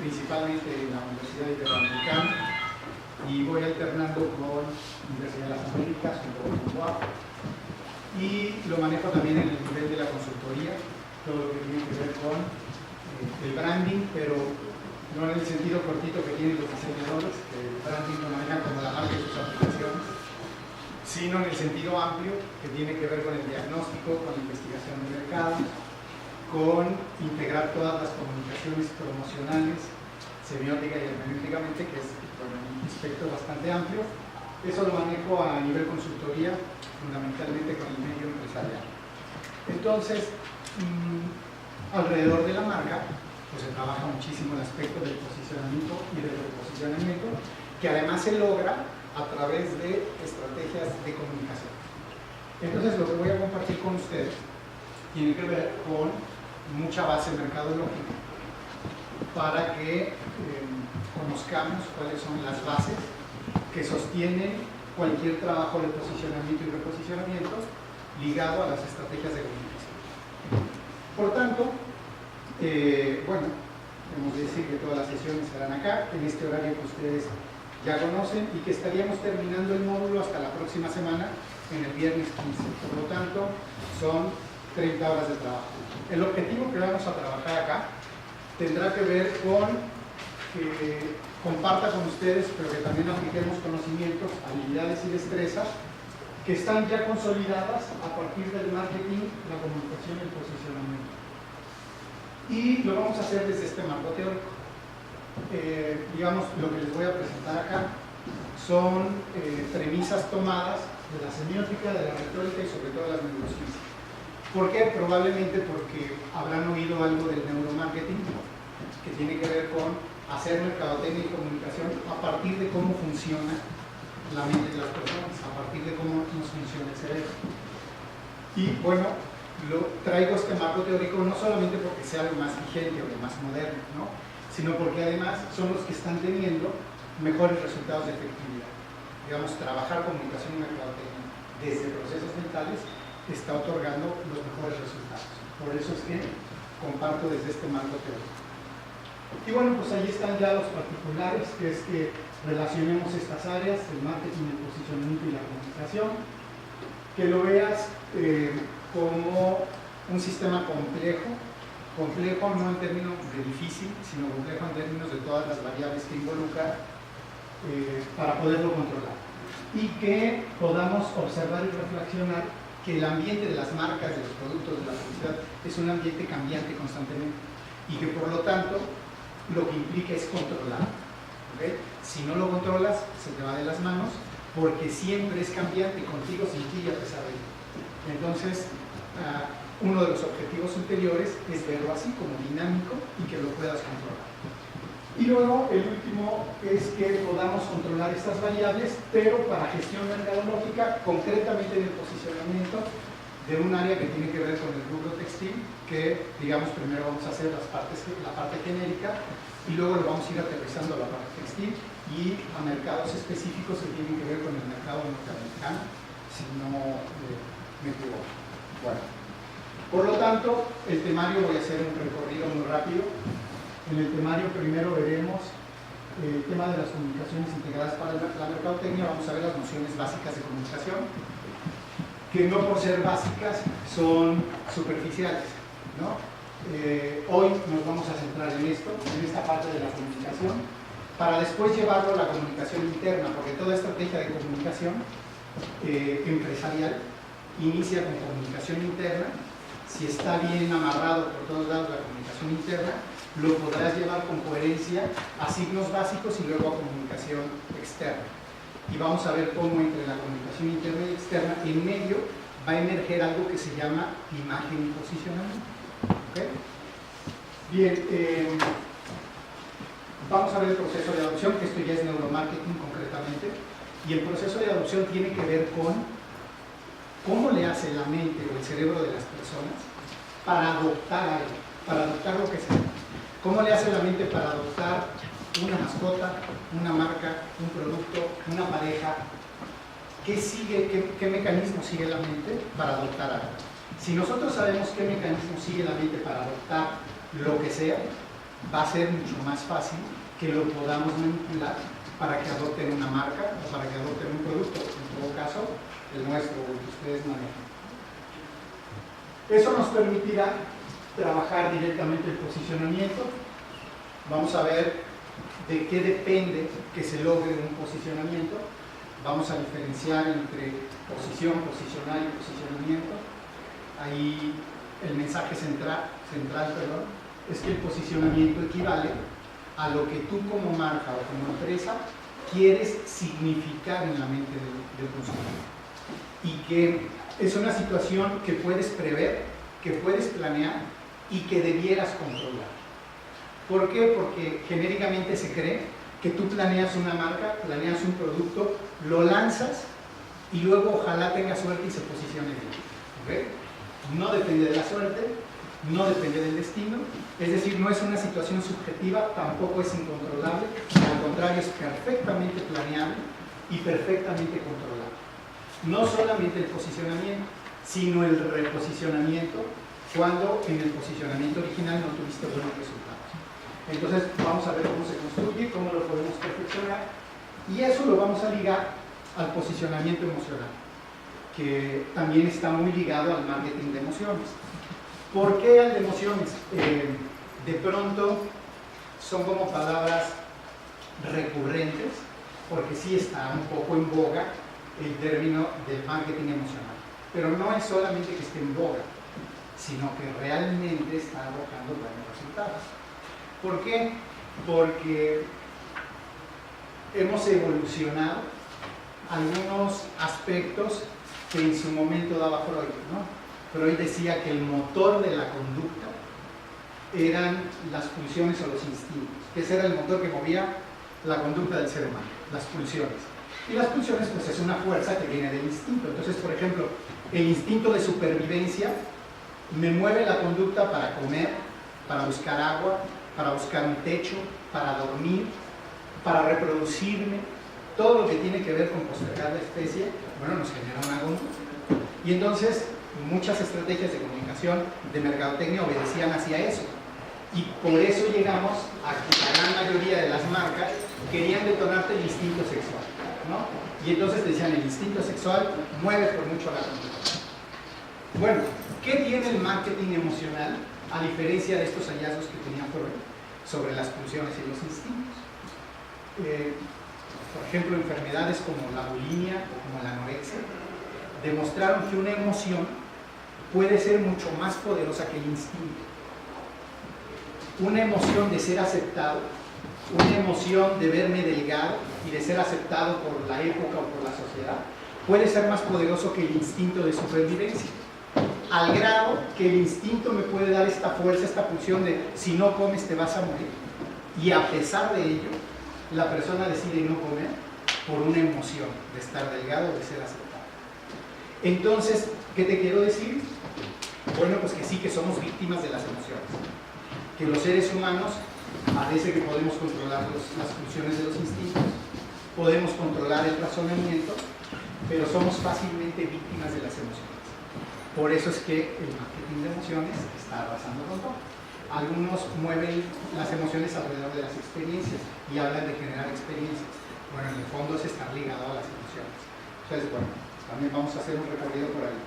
principalmente en la Universidad Iberoamericana y voy alternando con Universidad de las Américas, con UAP, y lo manejo también en el nivel de la consultoría, todo lo que tiene que ver con el branding, pero no en el sentido cortito que tienen los diseñadores, que el branding lo manejan como la marca de sus aplicaciones, sino en el sentido amplio, que tiene que ver con el diagnóstico, con la investigación de mercado, con integrar todas las comunicaciones promocionales, semiótica y hermenéuticamente, que es un aspecto bastante amplio. Eso lo manejo a nivel consultoría, fundamentalmente con el medio empresarial. Entonces, alrededor de la marca, pues se trabaja muchísimo el aspecto del posicionamiento y del reposicionamiento, que además se logra a través de estrategias de comunicación. Entonces, lo que voy a compartir con ustedes tiene que ver con mucha base mercadológica para que conozcamos cuáles son las bases que sostienen cualquier trabajo de posicionamiento y reposicionamiento ligado a las estrategias de comunicación. Por tanto, bueno, hemos de decir que todas las sesiones serán acá, en este horario que ustedes ya conocen, y que estaríamos terminando el módulo hasta la próxima semana, en el viernes 15. Por lo tanto, son 30 horas de trabajo. El objetivo que vamos a trabajar acá tendrá que ver con que comparta con ustedes, pero que también apliquemos conocimientos, habilidades y destrezas que están ya consolidadas a partir del marketing, la comunicación y el posicionamiento. Y lo vamos a hacer desde este marco teórico. Digamos, lo que les voy a presentar acá son premisas tomadas de la semiótica, de la retórica y sobre todo de las neurociencias. ¿Por qué? Probablemente porque habrán oído algo del neuromarketing, que tiene que ver con hacer mercadotecnia y comunicación a partir de cómo funciona la mente de las personas, a partir de cómo nos funciona el cerebro. Y bueno, traigo este marco teórico no solamente porque sea lo más vigente o lo más moderno, ¿no?, sino porque además son los que están teniendo mejores resultados de efectividad. Digamos, trabajar comunicación y mercadotecnia desde procesos mentales está otorgando los mejores resultados. Por eso es que comparto desde este marco teórico. Y bueno, pues ahí están ya los particulares, que es que relacionemos estas áreas, el marketing, el posicionamiento y la comunicación, que lo veas como un sistema complejo no en términos de difícil, sino complejo en términos de todas las variables que involucra para poderlo controlar. Y que podamos observar y reflexionar que el ambiente de las marcas, de los productos, de la publicidad, es un ambiente cambiante constantemente y que por lo tanto lo que implica es controlar. ¿Okay? Si no lo controlas, se te va de las manos, porque siempre es cambiante, contigo, sin ti y a pesar de ti. Entonces, uno de los objetivos ulteriores es verlo así, como dinámico, y que lo puedas controlar. Y luego, el último es que podamos controlar estas variables, pero para gestión mercadológica, concretamente en el posicionamiento de un área que tiene que ver con el rubro textil, que, digamos, primero vamos a hacer la parte genérica, y luego lo vamos a ir aterrizando a la parte textil y a mercados específicos que tienen que ver con el mercado norteamericano, si no me equivoco. Bueno, por lo tanto, el temario, voy a hacer un recorrido muy rápido. En el temario primero veremos el tema de las comunicaciones integradas para la mercadotecnia. Vamos a ver las nociones básicas de comunicación, que no por ser básicas son superficiales, ¿no? Hoy nos vamos a centrar en esto, en esta parte de la comunicación, para después llevarlo a la comunicación interna, porque toda estrategia de comunicación empresarial inicia con comunicación interna. Si está bien amarrado por todos lados la comunicación interna, lo podrás llevar con coherencia a signos básicos y luego a comunicación externa. Y vamos a ver cómo entre la comunicación interna y externa, en medio, va a emerger algo que se llama imagen y posicionamiento. ¿Okay? Bien, vamos a ver el proceso de adopción, que esto ya es neuromarketing concretamente, y el proceso de adopción tiene que ver con cómo le hace la mente o el cerebro de las personas para adoptar algo, para adoptar lo que sea. ¿Cómo le hace la mente para adoptar una mascota, una marca, un producto, una pareja? ¿Qué sigue, qué mecanismo sigue la mente para adoptar algo? Si nosotros sabemos qué mecanismo sigue la mente para adoptar lo que sea, va a ser mucho más fácil que lo podamos manipular para que adopten una marca o para que adopten un producto, en todo caso, el nuestro, el que ustedes manejan. Eso nos permitirá trabajar directamente el posicionamiento. Vamos a ver de qué depende que se logre un posicionamiento. Vamos a diferenciar entre posición, posicionar y posicionamiento. Ahí el mensaje central, es que el posicionamiento equivale a lo que tú como marca o como empresa quieres significar en la mente del consumidor. Y que es una situación que puedes prever, que puedes planear y que debieras controlar. ¿Por qué? Porque genéricamente se cree que tú planeas una marca, planeas un producto, lo lanzas y luego ojalá tenga suerte y se posicione bien. ¿Okay? No depende de la suerte, no depende del destino, es decir, no es una situación subjetiva, tampoco es incontrolable, al contrario es perfectamente planeable y perfectamente controlable. No solamente el posicionamiento, sino el reposicionamiento cuando en el posicionamiento original no tuviste buenos resultados. Entonces vamos a ver cómo se construye, cómo lo podemos perfeccionar y eso lo vamos a ligar al posicionamiento emocional, que también está muy ligado al marketing de emociones. ¿Por qué al de emociones? De pronto son como palabras recurrentes, porque sí está un poco en boga el término del marketing emocional. Pero no es solamente que esté en boga, sino que realmente está arrojando buenos resultados. ¿Por qué? Porque hemos evolucionado algunos aspectos que en su momento daba Freud, ¿no? Freud decía que el motor de la conducta eran las pulsiones o los instintos, que ese era el motor que movía la conducta del ser humano, las pulsiones. Y las pulsiones pues es una fuerza que viene del instinto. Entonces, por ejemplo, el instinto de supervivencia me mueve la conducta para comer, para buscar agua, para buscar un techo, para dormir, para reproducirme. Todo lo que tiene que ver con postergar la especie, bueno, nos genera una conducta. Y entonces muchas estrategias de comunicación, de mercadotecnia obedecían hacia eso. Y por eso llegamos a que la gran mayoría de las marcas querían detonarte el instinto sexual, ¿no? Y entonces decían, el instinto sexual mueve por mucho la conducta. Bueno, ¿qué tiene el marketing emocional a diferencia de estos hallazgos que tenían sobre las pulsiones y los instintos? Por ejemplo, enfermedades como la bulimia o como la anorexia demostraron que una emoción puede ser mucho más poderosa que el instinto. Una emoción de ser aceptado, una emoción de verme delgado y de ser aceptado por la época o por la sociedad, puede ser más poderoso que el instinto de supervivencia. Al grado que el instinto me puede dar esta fuerza, esta pulsión de si no comes te vas a morir. Y a pesar de ello, la persona decide no comer por una emoción de estar delgado o de ser aceptado. Entonces, ¿qué te quiero decir? Bueno, pues que sí que somos víctimas de las emociones. Que los seres humanos parece que podemos controlar las pulsiones de los instintos, podemos controlar el razonamiento, pero somos fácilmente víctimas de las emociones. Por eso es que el marketing de emociones está arrasando con todo. Algunos mueven las emociones alrededor de las experiencias y hablan de generar experiencias. Bueno, en el fondo es estar ligado a las emociones. Entonces, bueno, también vamos a hacer un recorrido por ahí.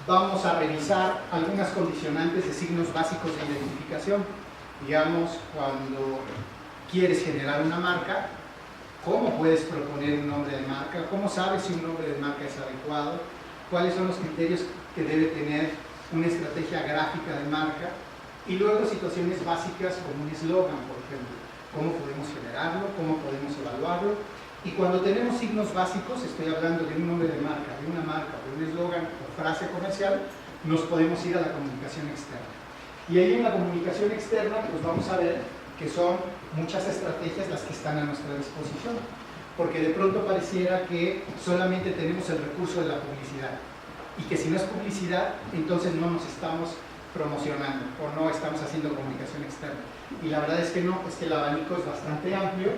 Vamos a revisar algunas condicionantes de signos básicos de identificación. Digamos, cuando quieres generar una marca, ¿cómo puedes proponer un nombre de marca? ¿Cómo sabes si un nombre de marca es adecuado? ¿Cuáles son los criterios que debe tener una estrategia gráfica de marca? Y luego situaciones básicas como un eslogan, por ejemplo. ¿Cómo podemos generarlo? ¿Cómo podemos evaluarlo? Y cuando tenemos signos básicos, estoy hablando de un nombre de marca, de una marca, de un eslogan o frase comercial, nos podemos ir a la comunicación externa. Y ahí en la comunicación externa, pues vamos a ver que son muchas estrategias las que están a nuestra disposición. Porque de pronto pareciera que solamente tenemos el recurso de la publicidad. Y que si no es publicidad, entonces no nos estamos promocionando o no estamos haciendo comunicación externa. Y la verdad es que no, es que el abanico es bastante amplio.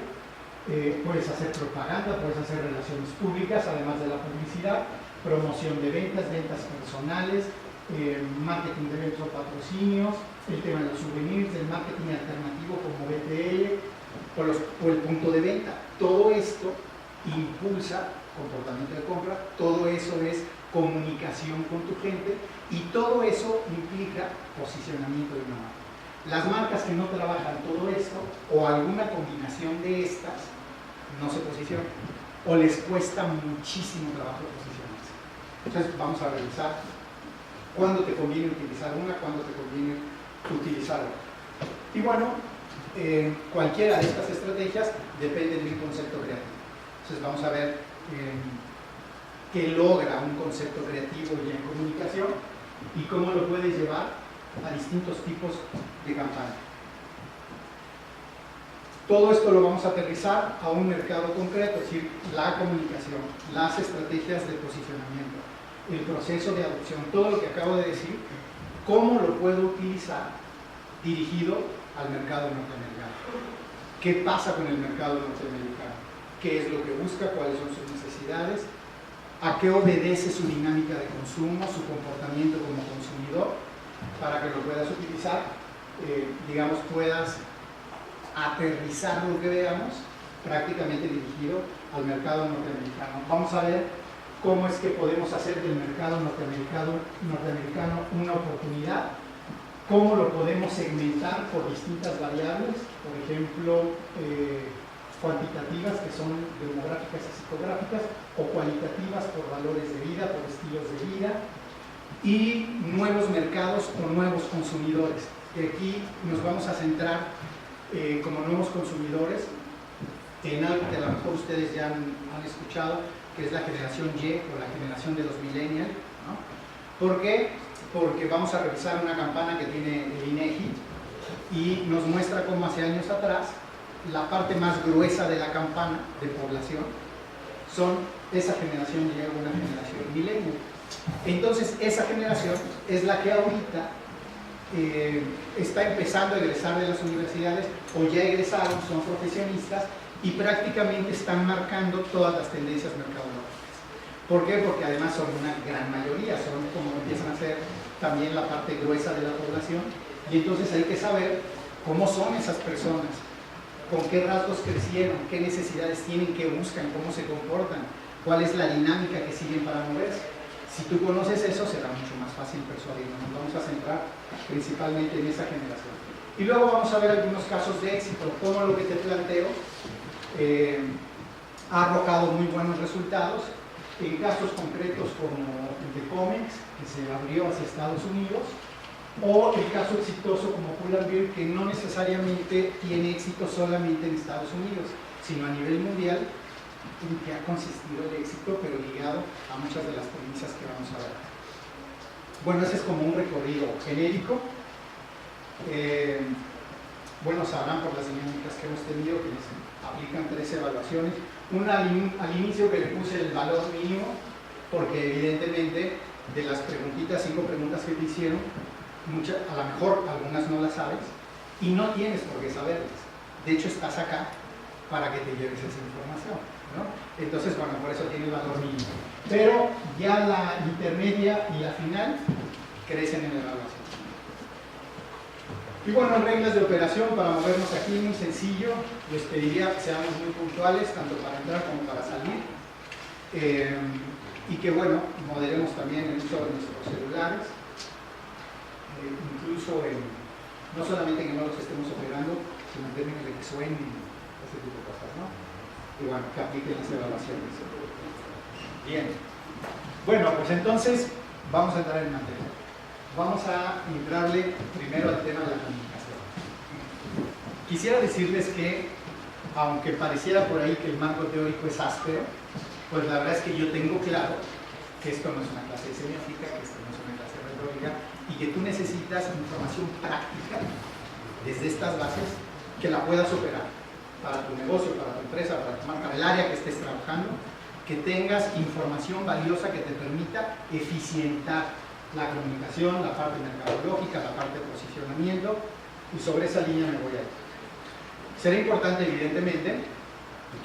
Puedes hacer propaganda, puedes hacer relaciones públicas, además de la publicidad, promoción de ventas, ventas personales, marketing de eventos o patrocinios, el tema de los souvenirs, el marketing alternativo como BTL o el punto de venta. Todo esto impulsa comportamiento de compra, todo eso es comunicación con tu gente y todo eso implica posicionamiento de una marca. Las marcas que no trabajan todo esto o alguna combinación de estas no se posicionan o les cuesta muchísimo trabajo posicionarse. Entonces vamos a revisar cuándo te conviene utilizar una, cuándo te conviene utilizar otra. Y bueno, cualquiera de estas estrategias depende de un concepto creativo. Entonces vamos a ver qué logra un concepto creativo y en comunicación y cómo lo puedes llevar a distintos tipos de campaña. Todo esto lo vamos a aterrizar a un mercado concreto, es decir, la comunicación, las estrategias de posicionamiento, el proceso de adopción, todo lo que acabo de decir, cómo lo puedo utilizar dirigido al mercado norteamericano. ¿Qué pasa con el mercado norteamericano? ¿Qué es lo que busca? ¿Cuáles son sus necesidades? ¿A qué obedece su dinámica de consumo, su comportamiento como consumidor? Para que lo puedas utilizar, digamos, puedas aterrizar lo que veamos prácticamente dirigido al mercado norteamericano. Vamos a ver cómo es que podemos hacer del mercado norteamericano una oportunidad, cómo lo podemos segmentar por distintas variables, por ejemplo, cuantitativas, que son demográficas y psicográficas, o cualitativas por valores de vida, por estilos de vida, y nuevos mercados o nuevos consumidores. Aquí nos vamos a centrar como nuevos consumidores en algo que a lo mejor ustedes ya han escuchado, que es la generación Y o la generación de los millennials, ¿no? ¿Por qué? Porque vamos a revisar una campana que tiene el INEGI y nos muestra cómo hace años atrás la parte más gruesa de la campana de población son esa generación Y o una generación millennial. Entonces esa generación es la que ahorita está empezando a egresar de las universidades o ya egresaron, son profesionistas y prácticamente están marcando todas las tendencias mercadológicas. ¿Por qué? Porque además son una gran mayoría, son como empiezan a ser también la parte gruesa de la población y entonces hay que saber cómo son esas personas, con qué rasgos crecieron, qué necesidades tienen, qué buscan, cómo se comportan, cuál es la dinámica que siguen para moverse. Si tú conoces eso, será mucho más fácil persuadirnos. Nos vamos a centrar principalmente en esa generación. Y luego vamos a ver algunos casos de éxito, como lo que te planteo ha arrojado muy buenos resultados en casos concretos como el de Comex, que se abrió hacia Estados Unidos, o el caso exitoso como Pull&Bear, que no necesariamente tiene éxito solamente en Estados Unidos, sino a nivel mundial, en que ha consistido el éxito, pero ligado a muchas de las premisas que vamos a ver. Bueno, ese es como un recorrido genérico. Bueno, sabrán por las dinámicas que hemos tenido que les aplican 3 evaluaciones. Una al inicio que le puse el valor mínimo, porque evidentemente de las preguntitas, 5 preguntas que te hicieron, a lo mejor algunas no las sabes y no tienes por qué saberlas. De hecho, estás acá para que te lleves esa información, ¿no? Entonces, bueno, por eso tiene el valor mínimo. Pero ya la intermedia y la final crecen en la evaluación. Y bueno, reglas de operación para movernos aquí, muy sencillo. Les pediría que seamos muy puntuales, tanto para entrar como para salir. Y que, bueno, moderemos también el uso de nuestros celulares. Incluso no solamente que no los estemos operando, sino en términos de que suenen ese tipo de cosas, ¿no? Y bueno, que apliquen las evaluaciones. Bien. Bueno, pues entonces vamos a entrar en materia. Vamos a entrarle primero al tema de la comunicación. Quisiera decirles que, aunque pareciera por ahí que el marco teórico es áspero, pues la verdad es que yo tengo claro que esto no es una clase de semiótica, que esto no es una clase de retórica, y que tú necesitas información práctica desde estas bases que la puedas operar para tu negocio, para tu empresa, para tu marca, para el área que estés trabajando, que tengas información valiosa que te permita eficientar la comunicación, la parte mercadológica, la parte de posicionamiento, y sobre esa línea me voy a ir. Será importante, evidentemente,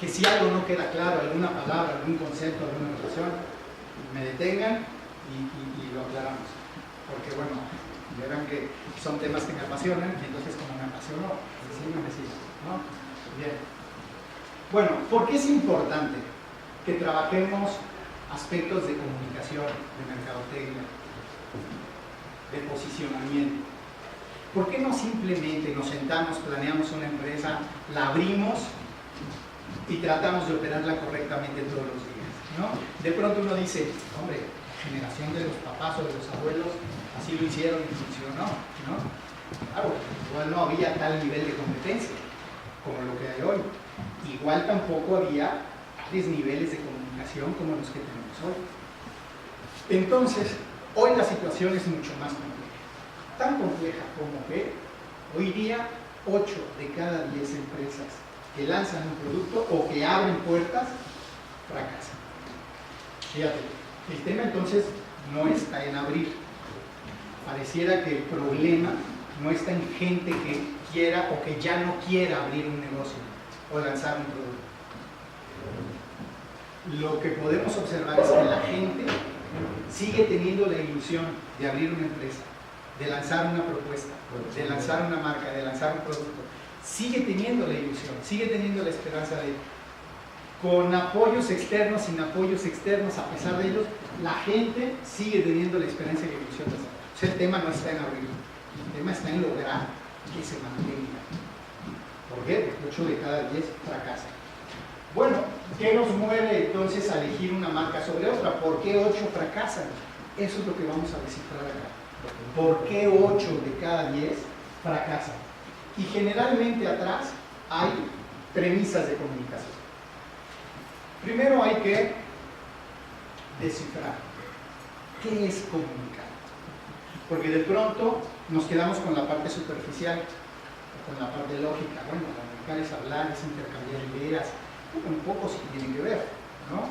que si algo no queda claro, alguna palabra, algún concepto, alguna relación, me detengan y lo aclaramos. Porque, bueno, Verán que son temas que me apasionan y entonces como me apasionó, me sigo, ¿no? Bien. Bueno, ¿por qué es importante que trabajemos aspectos de comunicación, de mercadotecnia, de posicionamiento? ¿Por qué no simplemente nos sentamos, planeamos una empresa, la abrimos y tratamos de operarla correctamente todos los días, ¿no? De pronto uno dice, hombre, generación de los papás o de los abuelos así lo hicieron y funcionó, ¿no? Claro, igual no había tal nivel de competencia como lo que hay hoy. Igual tampoco había tales niveles de comunicación como los que tenemos hoy. Entonces, hoy la situación es mucho más compleja. Tan compleja como que hoy día 8 de cada 10 empresas que lanzan un producto o que abren puertas fracasan. Fíjate, el tema entonces no está en abrir. Pareciera que el problema no está en gente que quiera o que ya no quiera abrir un negocio o lanzar un producto. Lo que podemos observar es que la gente sigue teniendo la ilusión de abrir una empresa, de lanzar una propuesta, de lanzar una marca, de lanzar un producto. Sigue teniendo la ilusión, sigue teniendo la esperanza de, con apoyos externos, sin apoyos externos, a pesar de ellos, la gente sigue teniendo la esperanza y la ilusión de hacerlo. O sea, el tema no está en abrir, el tema está en lograr que se mantenga. ¿Por qué? Porque 8 de cada 10 fracasan. Bueno, ¿qué nos mueve entonces a elegir una marca sobre otra? ¿Por qué 8 fracasan? Eso es lo que vamos a descifrar acá. ¿Por qué 8 de cada 10 fracasan? Y generalmente atrás hay premisas de comunicación. Primero hay que descifrar qué es comunicar. Porque de pronto nos quedamos con la parte superficial, con la parte lógica. Bueno, comunicar es hablar, es intercambiar ideas. Un poco sí tiene que ver, ¿no?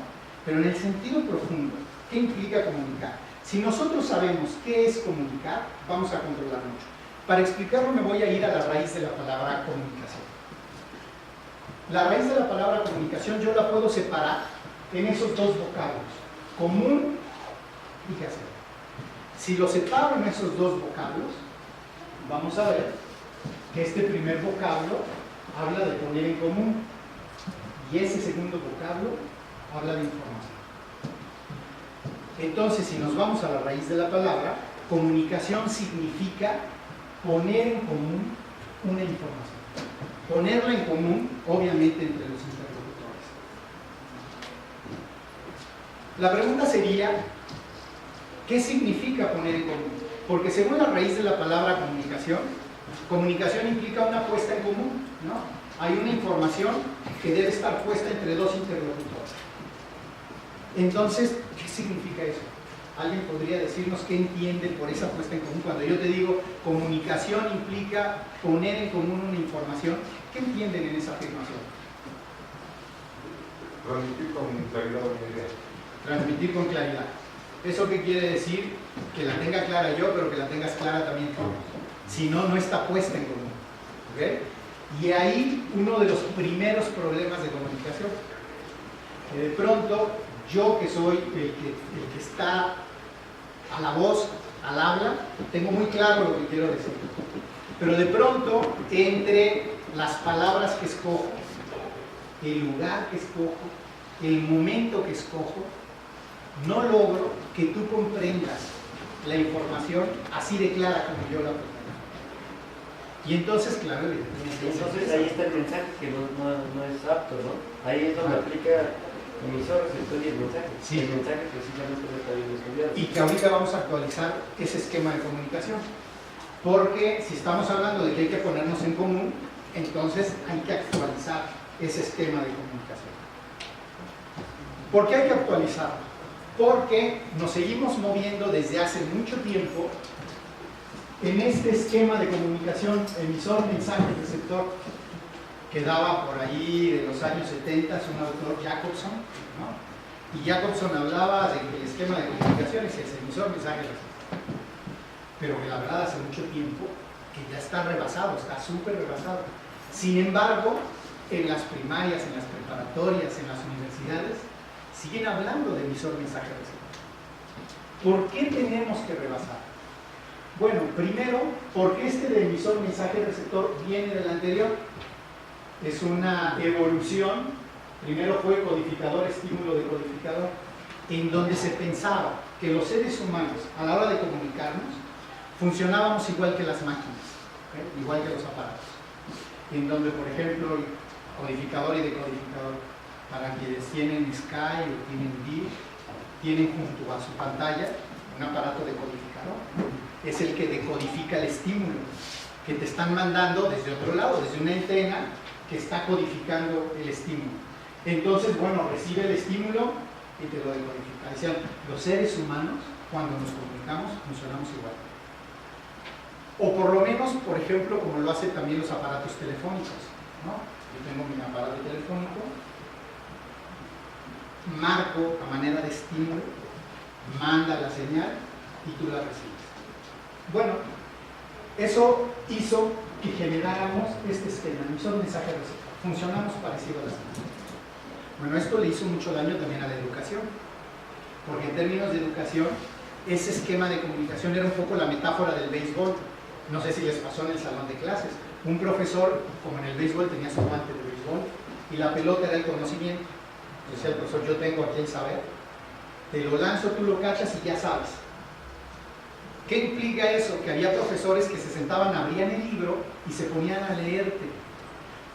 Pero en el sentido profundo, ¿qué implica comunicar? Si nosotros sabemos qué es comunicar, vamos a controlar mucho. Para explicarlo me voy a ir a la raíz de la palabra comunicación. La raíz de la palabra comunicación yo la puedo separar en esos dos vocablos, común y qué hacer. Si lo separo en esos dos vocablos, vamos a ver que este primer vocablo habla de poner en común y ese segundo vocablo habla de información. Entonces, si nos vamos a la raíz de la palabra, comunicación significa poner en común una información. Ponerla en común, obviamente, entre los interlocutores. La pregunta sería, ¿qué significa poner en común? Porque según la raíz de la palabra comunicación, comunicación implica una puesta en común, ¿no? Hay una información que debe estar puesta entre dos interlocutores. Entonces, ¿qué significa eso? ¿Alguien podría decirnos qué entiende por esa puesta en común? Cuando yo te digo comunicación implica poner en común una información, ¿qué entienden en esa afirmación? Transmitir con claridad una idea. Transmitir con claridad. ¿Eso qué quiere decir? Que la tenga clara yo, pero que la tengas clara también tú. Si no, no está puesta en común. ¿Okay? Y ahí uno de los primeros problemas de comunicación. Que de pronto, yo que soy el que está a la voz, al habla, tengo muy claro lo que quiero decir. Pero de pronto, entre las palabras que escojo, el lugar que escojo, el momento que escojo, no logro que tú comprendas la información así de clara como yo la comprendo. Y entonces, claro, entonces ahí está el mensaje que no es apto, ¿no? Ahí es donde aplica emisor, receptor y el mensaje. Sí. El mensaje precisamente no está bien estudiado. Y que ahorita vamos a actualizar ese esquema de comunicación. Porque si estamos hablando de que hay que ponernos en común, entonces hay que actualizar ese esquema de comunicación. ¿Por qué hay que actualizarlo? Porque nos seguimos moviendo desde hace mucho tiempo en este esquema de comunicación emisor, mensaje, receptor, que daba por ahí de los años 70 un autor, Jacobson, ¿no? Y Jacobson hablaba de que el esquema de comunicación es ese, emisor, mensaje, receptor. Pero que la verdad hace mucho tiempo que ya está rebasado, está súper rebasado. Sin embargo, en las primarias, en las preparatorias, en las universidades, siguen hablando de emisor, mensaje, receptor. ¿Por qué tenemos que rebasar? Bueno, primero, porque este de emisor, mensaje, receptor viene del anterior. Es una evolución. Primero fue codificador, estímulo, decodificador, en donde se pensaba que los seres humanos, a la hora de comunicarnos, funcionábamos igual que las máquinas, igual que los aparatos. En donde, por ejemplo, el codificador y decodificador, para quienes tienen Sky o tienen Dish, tienen junto a su pantalla un aparato decodificador. Es el que decodifica el estímulo que te están mandando desde otro lado, desde una antena que está codificando el estímulo. Entonces, bueno, recibe el estímulo y te lo decodifica. Decían, los seres humanos, cuando nos comunicamos, funcionamos igual. O por lo menos, por ejemplo, como lo hacen también los aparatos telefónicos, ¿no? Yo tengo mi aparato telefónico, marco a manera de estímulo, manda la señal y tú la recibes. Bueno, eso hizo que generáramos este esquema, emisor, mensaje, receptor. Funcionamos parecido a las máquinas. Bueno, esto le hizo mucho daño también a la educación, porque en términos de educación, ese esquema de comunicación era un poco la metáfora del béisbol. No sé si les pasó en el salón de clases. Un profesor, como en el béisbol, tenía su guante de béisbol y la pelota era el conocimiento. Decía el profesor, yo tengo aquí el saber, te lo lanzo, tú lo cachas y ya sabes. ¿Qué implica eso? Que había profesores que se sentaban, abrían el libro y se ponían a leerte.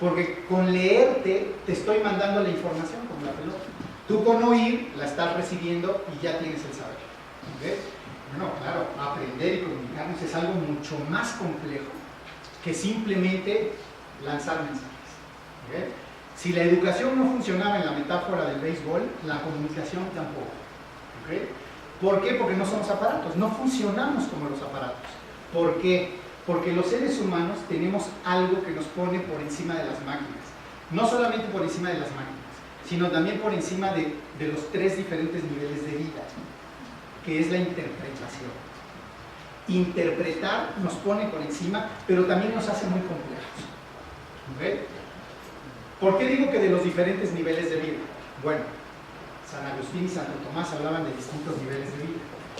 Porque con leerte te estoy mandando la información, como la pelota. Tú con oír la estás recibiendo y ya tienes el saber. ¿Okay? Bueno, claro, aprender y comunicarnos es algo mucho más complejo que simplemente lanzar mensajes. ¿Okay? Si la educación no funcionaba en la metáfora del béisbol, la comunicación tampoco. ¿Okay? ¿Por qué? Porque no somos aparatos, no funcionamos como los aparatos. ¿Por qué? Porque los seres humanos tenemos algo que nos pone por encima de las máquinas. No solamente por encima de las máquinas, sino también por encima de los tres diferentes niveles de vida, que es la interpretación. Interpretar nos pone por encima, pero también nos hace muy complejos. ¿Okay? ¿Por qué digo que de los diferentes niveles de vida? Bueno, San Agustín y Santo Tomás hablaban de distintos niveles de vida.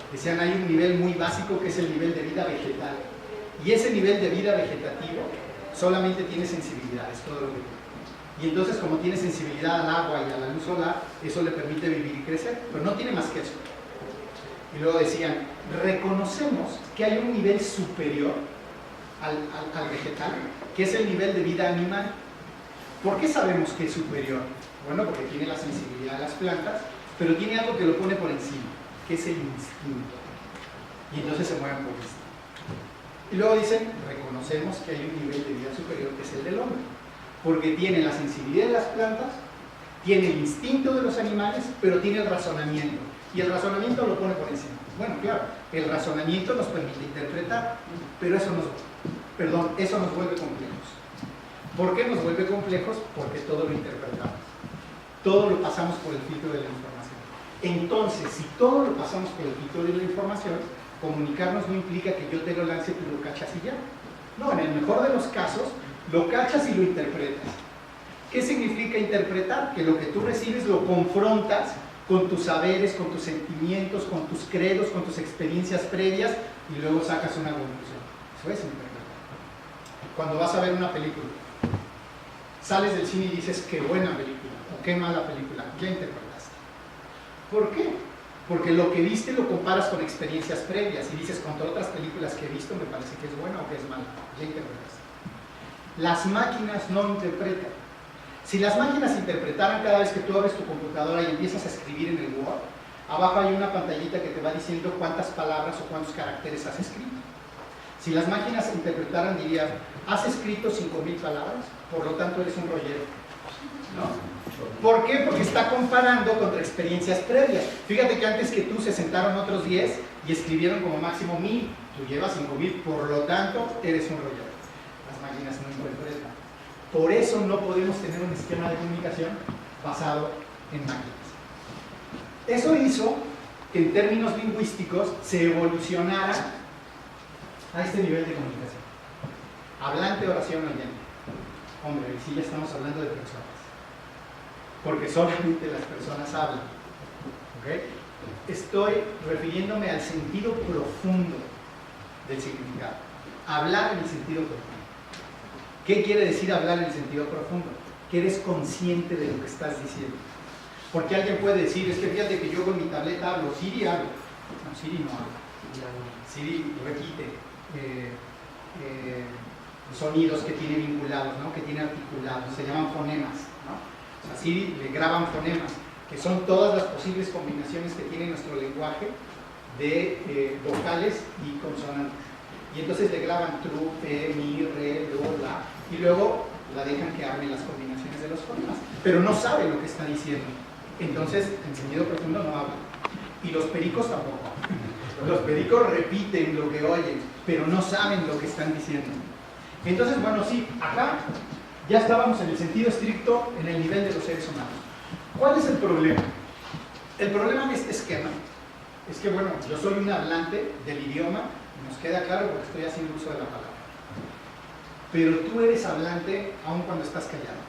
Decían, hay un nivel muy básico que es el nivel de vida vegetal. Y ese nivel de vida vegetativo solamente tiene sensibilidad, es todo lo que tiene. Y entonces, como tiene sensibilidad al agua y a la luz solar, eso le permite vivir y crecer, pero no tiene más que eso. Y luego decían, reconocemos que hay un nivel superior al vegetal, que es el nivel de vida animal. ¿Por qué sabemos que es superior? Bueno, porque tiene la sensibilidad de las plantas, pero tiene algo que lo pone por encima, que es el instinto. Y entonces se mueven por instinto. Y luego dicen, reconocemos que hay un nivel de vida superior, que es el del hombre, porque tiene la sensibilidad de las plantas, tiene el instinto de los animales, pero tiene el razonamiento. Y el razonamiento lo pone por encima. Bueno, claro, el razonamiento nos permite interpretar, pero eso nos vuelve complejos. ¿Por qué nos vuelve complejos? Porque todo lo interpretamos. Todo lo pasamos por el filtro de la información. Entonces, si todo lo pasamos por el filtro de la información, comunicarnos no implica que yo te lo lance y tú lo cachas y ya. No, en el mejor de los casos, lo cachas y lo interpretas. ¿Qué significa interpretar? Que lo que tú recibes lo confrontas con tus saberes, con tus sentimientos, con tus credos, con tus experiencias previas y luego sacas una conclusión. Eso es interpretar. Cuando vas a ver una película, sales del cine y dices, qué buena película o qué mala película, ya interpretaste. ¿Por qué? Porque lo que viste lo comparas con experiencias previas y dices, contra otras películas que he visto me parece que es buena o que es mala, ya interpretaste. Las máquinas no interpretan. Si las máquinas interpretaran cada vez que tú abres tu computadora y empiezas a escribir en el Word, abajo hay una pantallita que te va diciendo cuántas palabras o cuántos caracteres has escrito. Si las máquinas interpretaran, dirían, has escrito 5,000 palabras, por lo tanto eres un rollero. ¿No? ¿Por qué? Porque está comparando contra experiencias previas. Fíjate que antes que tú se sentaron otros 10 y escribieron como máximo 1,000, tú llevas 5,000, por lo tanto eres un rollero. Las máquinas no interpretan. Por eso no podemos tener un esquema de comunicación basado en máquinas. Eso hizo que en términos lingüísticos se evolucionara a este nivel de comunicación. Hablante, oración, oyente. Hombre, y sí ya estamos hablando de personas. Porque solamente las personas hablan. ¿Okay? Estoy refiriéndome al sentido profundo del significado. Hablar en el sentido profundo. ¿Qué quiere decir hablar en el sentido profundo? Que eres consciente de lo que estás diciendo. Porque alguien puede decir, es que fíjate que yo con mi tableta hablo, Siri habla. No, Siri no habla. Siri repite sonidos que tiene vinculados, ¿no? Que tiene articulados, se llaman fonemas, ¿no? O sea, Siri le graban fonemas, que son todas las posibles combinaciones que tiene nuestro lenguaje de vocales y consonantes. Y entonces le graban tru, fe, mi, re, do, la, y luego la dejan que hable las combinaciones de los fonemas, pero no sabe lo que está diciendo. Entonces, en sentido profundo no habla. Y los pericos tampoco. Los pericos repiten lo que oyen, pero no saben lo que están diciendo. Entonces, bueno, sí, acá ya estábamos en el sentido estricto en el nivel de los seres humanos. ¿Cuál es el problema? El problema de este esquema es que, bueno, yo soy un hablante del idioma, y nos queda claro porque estoy haciendo uso de la palabra. Pero tú eres hablante aun cuando estás callado.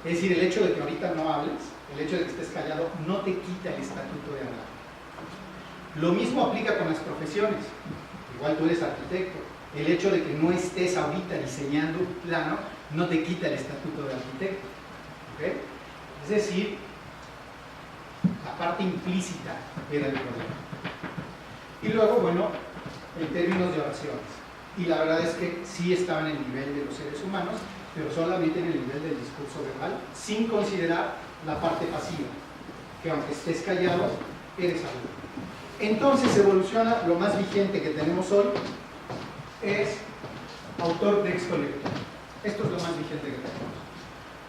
Es decir, el hecho de que ahorita no hables, el hecho de que estés callado, no te quita el estatuto de hablar. Lo mismo aplica con las profesiones. Igual tú eres arquitecto. El hecho de que no estés ahorita diseñando un plano no te quita el estatuto de arquitecto. ¿Okay? Es decir, la parte implícita era el problema. Y luego, bueno, en términos de oraciones. Y la verdad es que sí estaba en el nivel de los seres humanos, pero solamente en el nivel del discurso verbal, sin considerar la parte pasiva, que aunque estés callado, eres algo. Entonces evoluciona, lo más vigente que tenemos hoy es autor, texto, lector. Esto es lo más vigente que tenemos.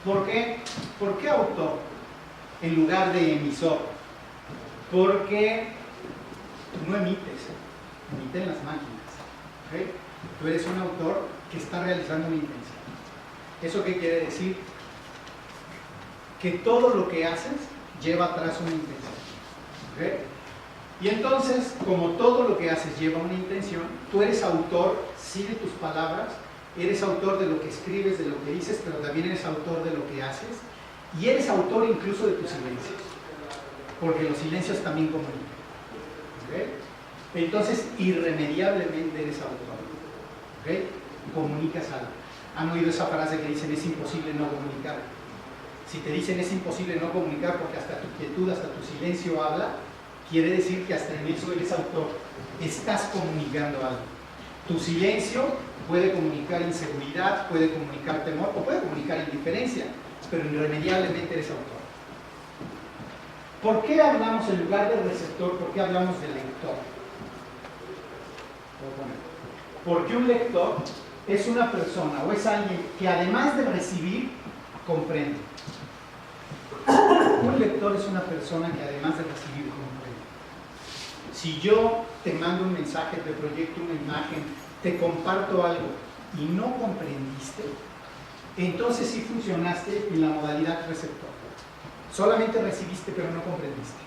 ¿Por qué? ¿Por qué autor en lugar de emisor? Porque no emites, emiten las máquinas. ¿Okay? Tú eres un autor que está realizando una intención. ¿Eso qué quiere decir? Que todo lo que haces lleva atrás una intención. ¿Okay? Y entonces, como todo lo que haces lleva una intención, tú eres autor, sí, de tus palabras, eres autor de lo que escribes, de lo que dices, pero también eres autor de lo que haces, y eres autor incluso de tus silencios, porque los silencios también comunican. ¿Okay? Entonces, irremediablemente eres autor. ¿Okay? Comunicas algo. ¿Han oído esa frase que dicen es imposible no comunicar? Si te dicen es imposible no comunicar porque hasta tu quietud, hasta tu silencio habla, quiere decir que hasta en eso eres autor. Estás comunicando algo. Tu silencio puede comunicar inseguridad, puede comunicar temor o puede comunicar indiferencia, pero irremediablemente eres autor. ¿Por qué hablamos en lugar de receptor? ¿Por qué hablamos de lector? Porque un lector es una persona o es alguien que además de recibir, comprende. Un lector es una persona que además de recibir, comprende. Si yo te mando un mensaje, te proyecto una imagen, te comparto algo y no comprendiste, entonces sí funcionaste en la modalidad receptor. Solamente recibiste pero no comprendiste.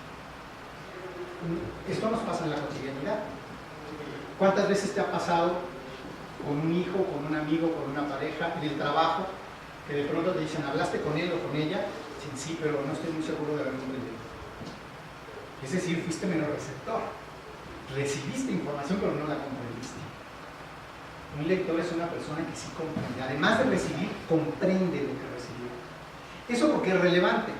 Esto nos pasa en la cotidianidad. ¿Cuántas veces te ha pasado con un hijo, con un amigo, con una pareja, en el trabajo, que de pronto te dicen, ¿hablaste con él o con ella? Dicen, sí, pero no estoy muy seguro de haber comprendido. Es decir, fuiste menos receptor. Recibiste información pero no la comprendiste. Un lector es una persona que sí comprende. Además de recibir, comprende lo que recibió. ¿Eso por qué es relevante?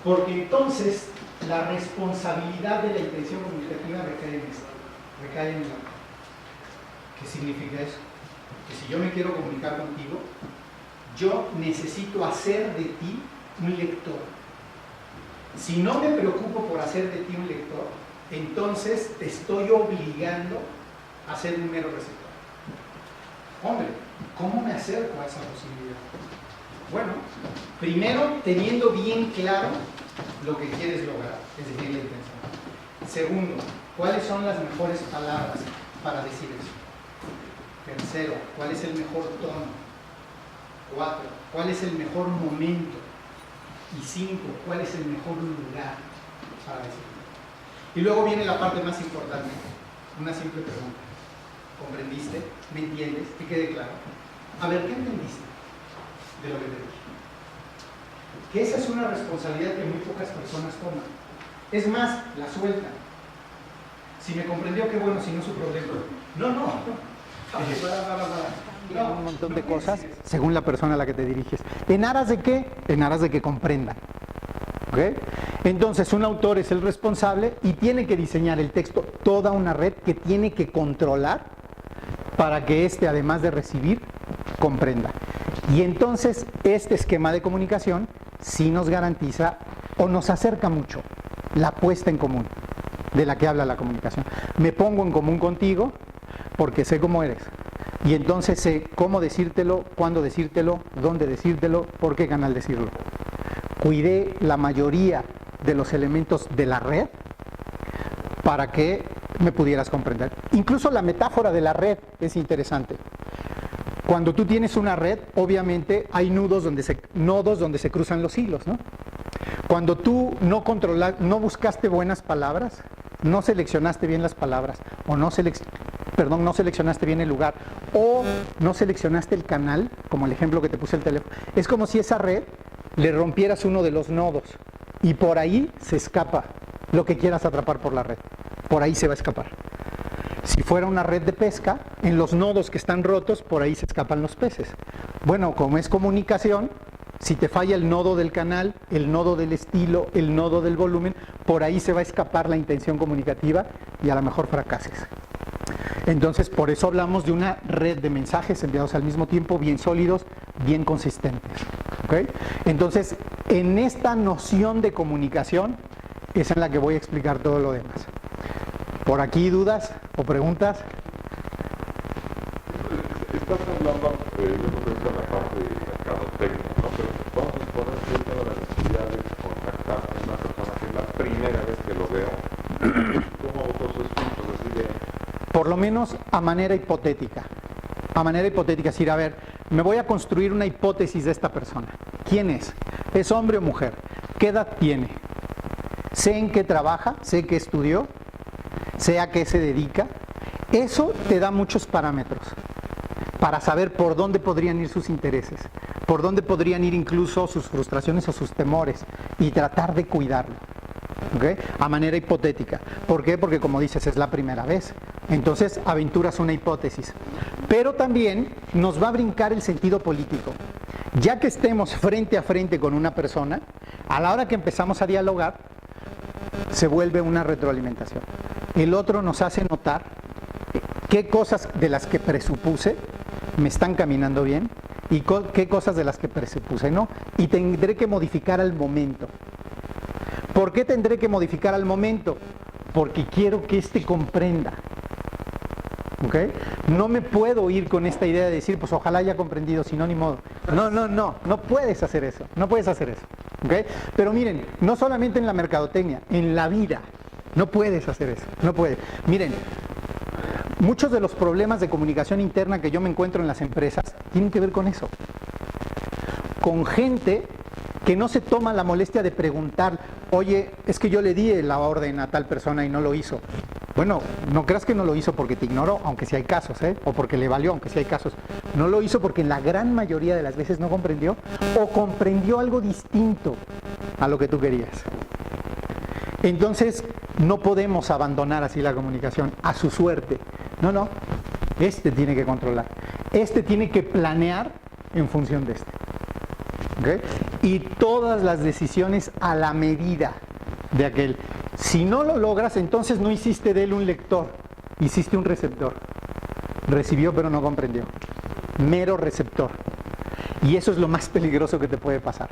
Porque entonces la responsabilidad de la intención comunicativa recae en esto, recae en el autor. ¿Qué significa eso? Que si yo me quiero comunicar contigo, yo necesito hacer de ti un lector. Si no me preocupo por hacer de ti un lector, entonces te estoy obligando a ser un mero receptor. Hombre, ¿cómo me acerco a esa posibilidad? Bueno, primero teniendo bien claro lo que quieres lograr, es decir, la intención. Segundo, ¿cuáles son las mejores palabras para decir eso? Tercero, ¿cuál es el mejor tono? 4, ¿cuál es el mejor momento? Y 5, ¿cuál es el mejor lugar para decirlo? Y luego viene la parte más importante, una simple pregunta. ¿Comprendiste? ¿Me entiendes? ¿Te quede claro? A ver, ¿qué entendiste de lo que te dije? Que esa es una responsabilidad que muy pocas personas toman. Es más, la sueltan. Si me comprendió, qué bueno, si no, su problema. No, no. Un montón de cosas según la persona a la que te diriges. ¿En aras de qué? En aras de que comprendan. ¿Okay? Entonces, un autor es el responsable y tiene que diseñar el texto, toda una red que tiene que controlar para que éste, además de recibir, comprenda. Y entonces, este esquema de comunicación sí nos garantiza o nos acerca mucho la puesta en común de la que habla la comunicación. Me pongo en común contigo porque sé cómo eres. Y entonces sé cómo decírtelo, cuándo decírtelo, dónde decírtelo, por qué canal decirlo. Cuidé la mayoría de los elementos de la red para que me pudieras comprender. Incluso la metáfora de la red es interesante. Cuando tú tienes una red, obviamente hay nodos donde se cruzan los hilos, ¿no? Cuando tú no buscaste buenas palabras, no seleccionaste bien las palabras, o no seleccionaste bien el lugar, o no seleccionaste el canal, como el ejemplo que te puse el teléfono, es como si esa red le rompieras uno de los nodos y por ahí se escapa lo que quieras atrapar por la red. Por ahí se va a escapar. Si fuera una red de pesca, en los nodos que están rotos, por ahí se escapan los peces. Bueno, como es comunicación, si te falla el nodo del canal, el nodo del estilo, el nodo del volumen, por ahí se va a escapar la intención comunicativa y a lo mejor fracases. Entonces, por eso hablamos de una red de mensajes enviados al mismo tiempo, bien sólidos, bien consistentes. ¿Okay? Entonces, en esta noción de comunicación es en la que voy a explicar todo lo demás. ¿Por aquí dudas o preguntas? Estás hablando, yo creo que es la parte de mercadotecnia, ¿no? Pero vamos a suponer que yo tengo la necesidad de contactar a una persona que es la primera vez que lo veo. ¿Cómo vos sus filtros? Decir, por lo menos a manera hipotética. A manera hipotética, es decir, a ver, me voy a construir una hipótesis de esta persona. ¿Quién es? ¿Es hombre o mujer? ¿Qué edad tiene? ¿Sé en qué trabaja? ¿Sé qué estudió? ¿Sé a qué se dedica? Eso te da muchos parámetros para saber por dónde podrían ir sus intereses, por dónde podrían ir incluso sus frustraciones o sus temores y tratar de cuidarlo. ¿Okay? A manera hipotética. ¿Por qué? Porque como dices, es la primera vez. Entonces aventuras una hipótesis. Pero también nos va a brincar el sentido político. Ya que estemos frente a frente con una persona, a la hora que empezamos a dialogar, se vuelve una retroalimentación. El otro nos hace notar qué cosas de las que presupuse me están caminando bien y qué cosas de las que presupuse no. Y tendré que modificar al momento. ¿Por qué tendré que modificar al momento? Porque quiero que éste comprenda. ¿Okay? No me puedo ir con esta idea de decir, pues ojalá haya comprendido, si no, ni modo. No puedes hacer eso, no puedes hacer eso. ¿Okay? Pero miren, no solamente en la mercadotecnia, en la vida, no puedes hacer eso, no puedes. Miren, muchos de los problemas de comunicación interna que yo me encuentro en las empresas tienen que ver con eso. Con gente que no se toma la molestia de preguntar, oye, es que yo le di la orden a tal persona y no lo hizo. Bueno, no creas que no lo hizo porque te ignoró, aunque sí hay casos, o porque le valió, aunque sí hay casos. No lo hizo porque en la gran mayoría de las veces no comprendió o comprendió algo distinto a lo que tú querías. Entonces, no podemos abandonar así la comunicación a su suerte. No, este tiene que controlar. Este tiene que planear en función de este. ¿Okay? Y todas las decisiones a la medida de aquel. Si no lo logras, entonces no hiciste de él un lector, hiciste un receptor. Recibió pero no comprendió. Mero receptor. Y eso es lo más peligroso que te puede pasar.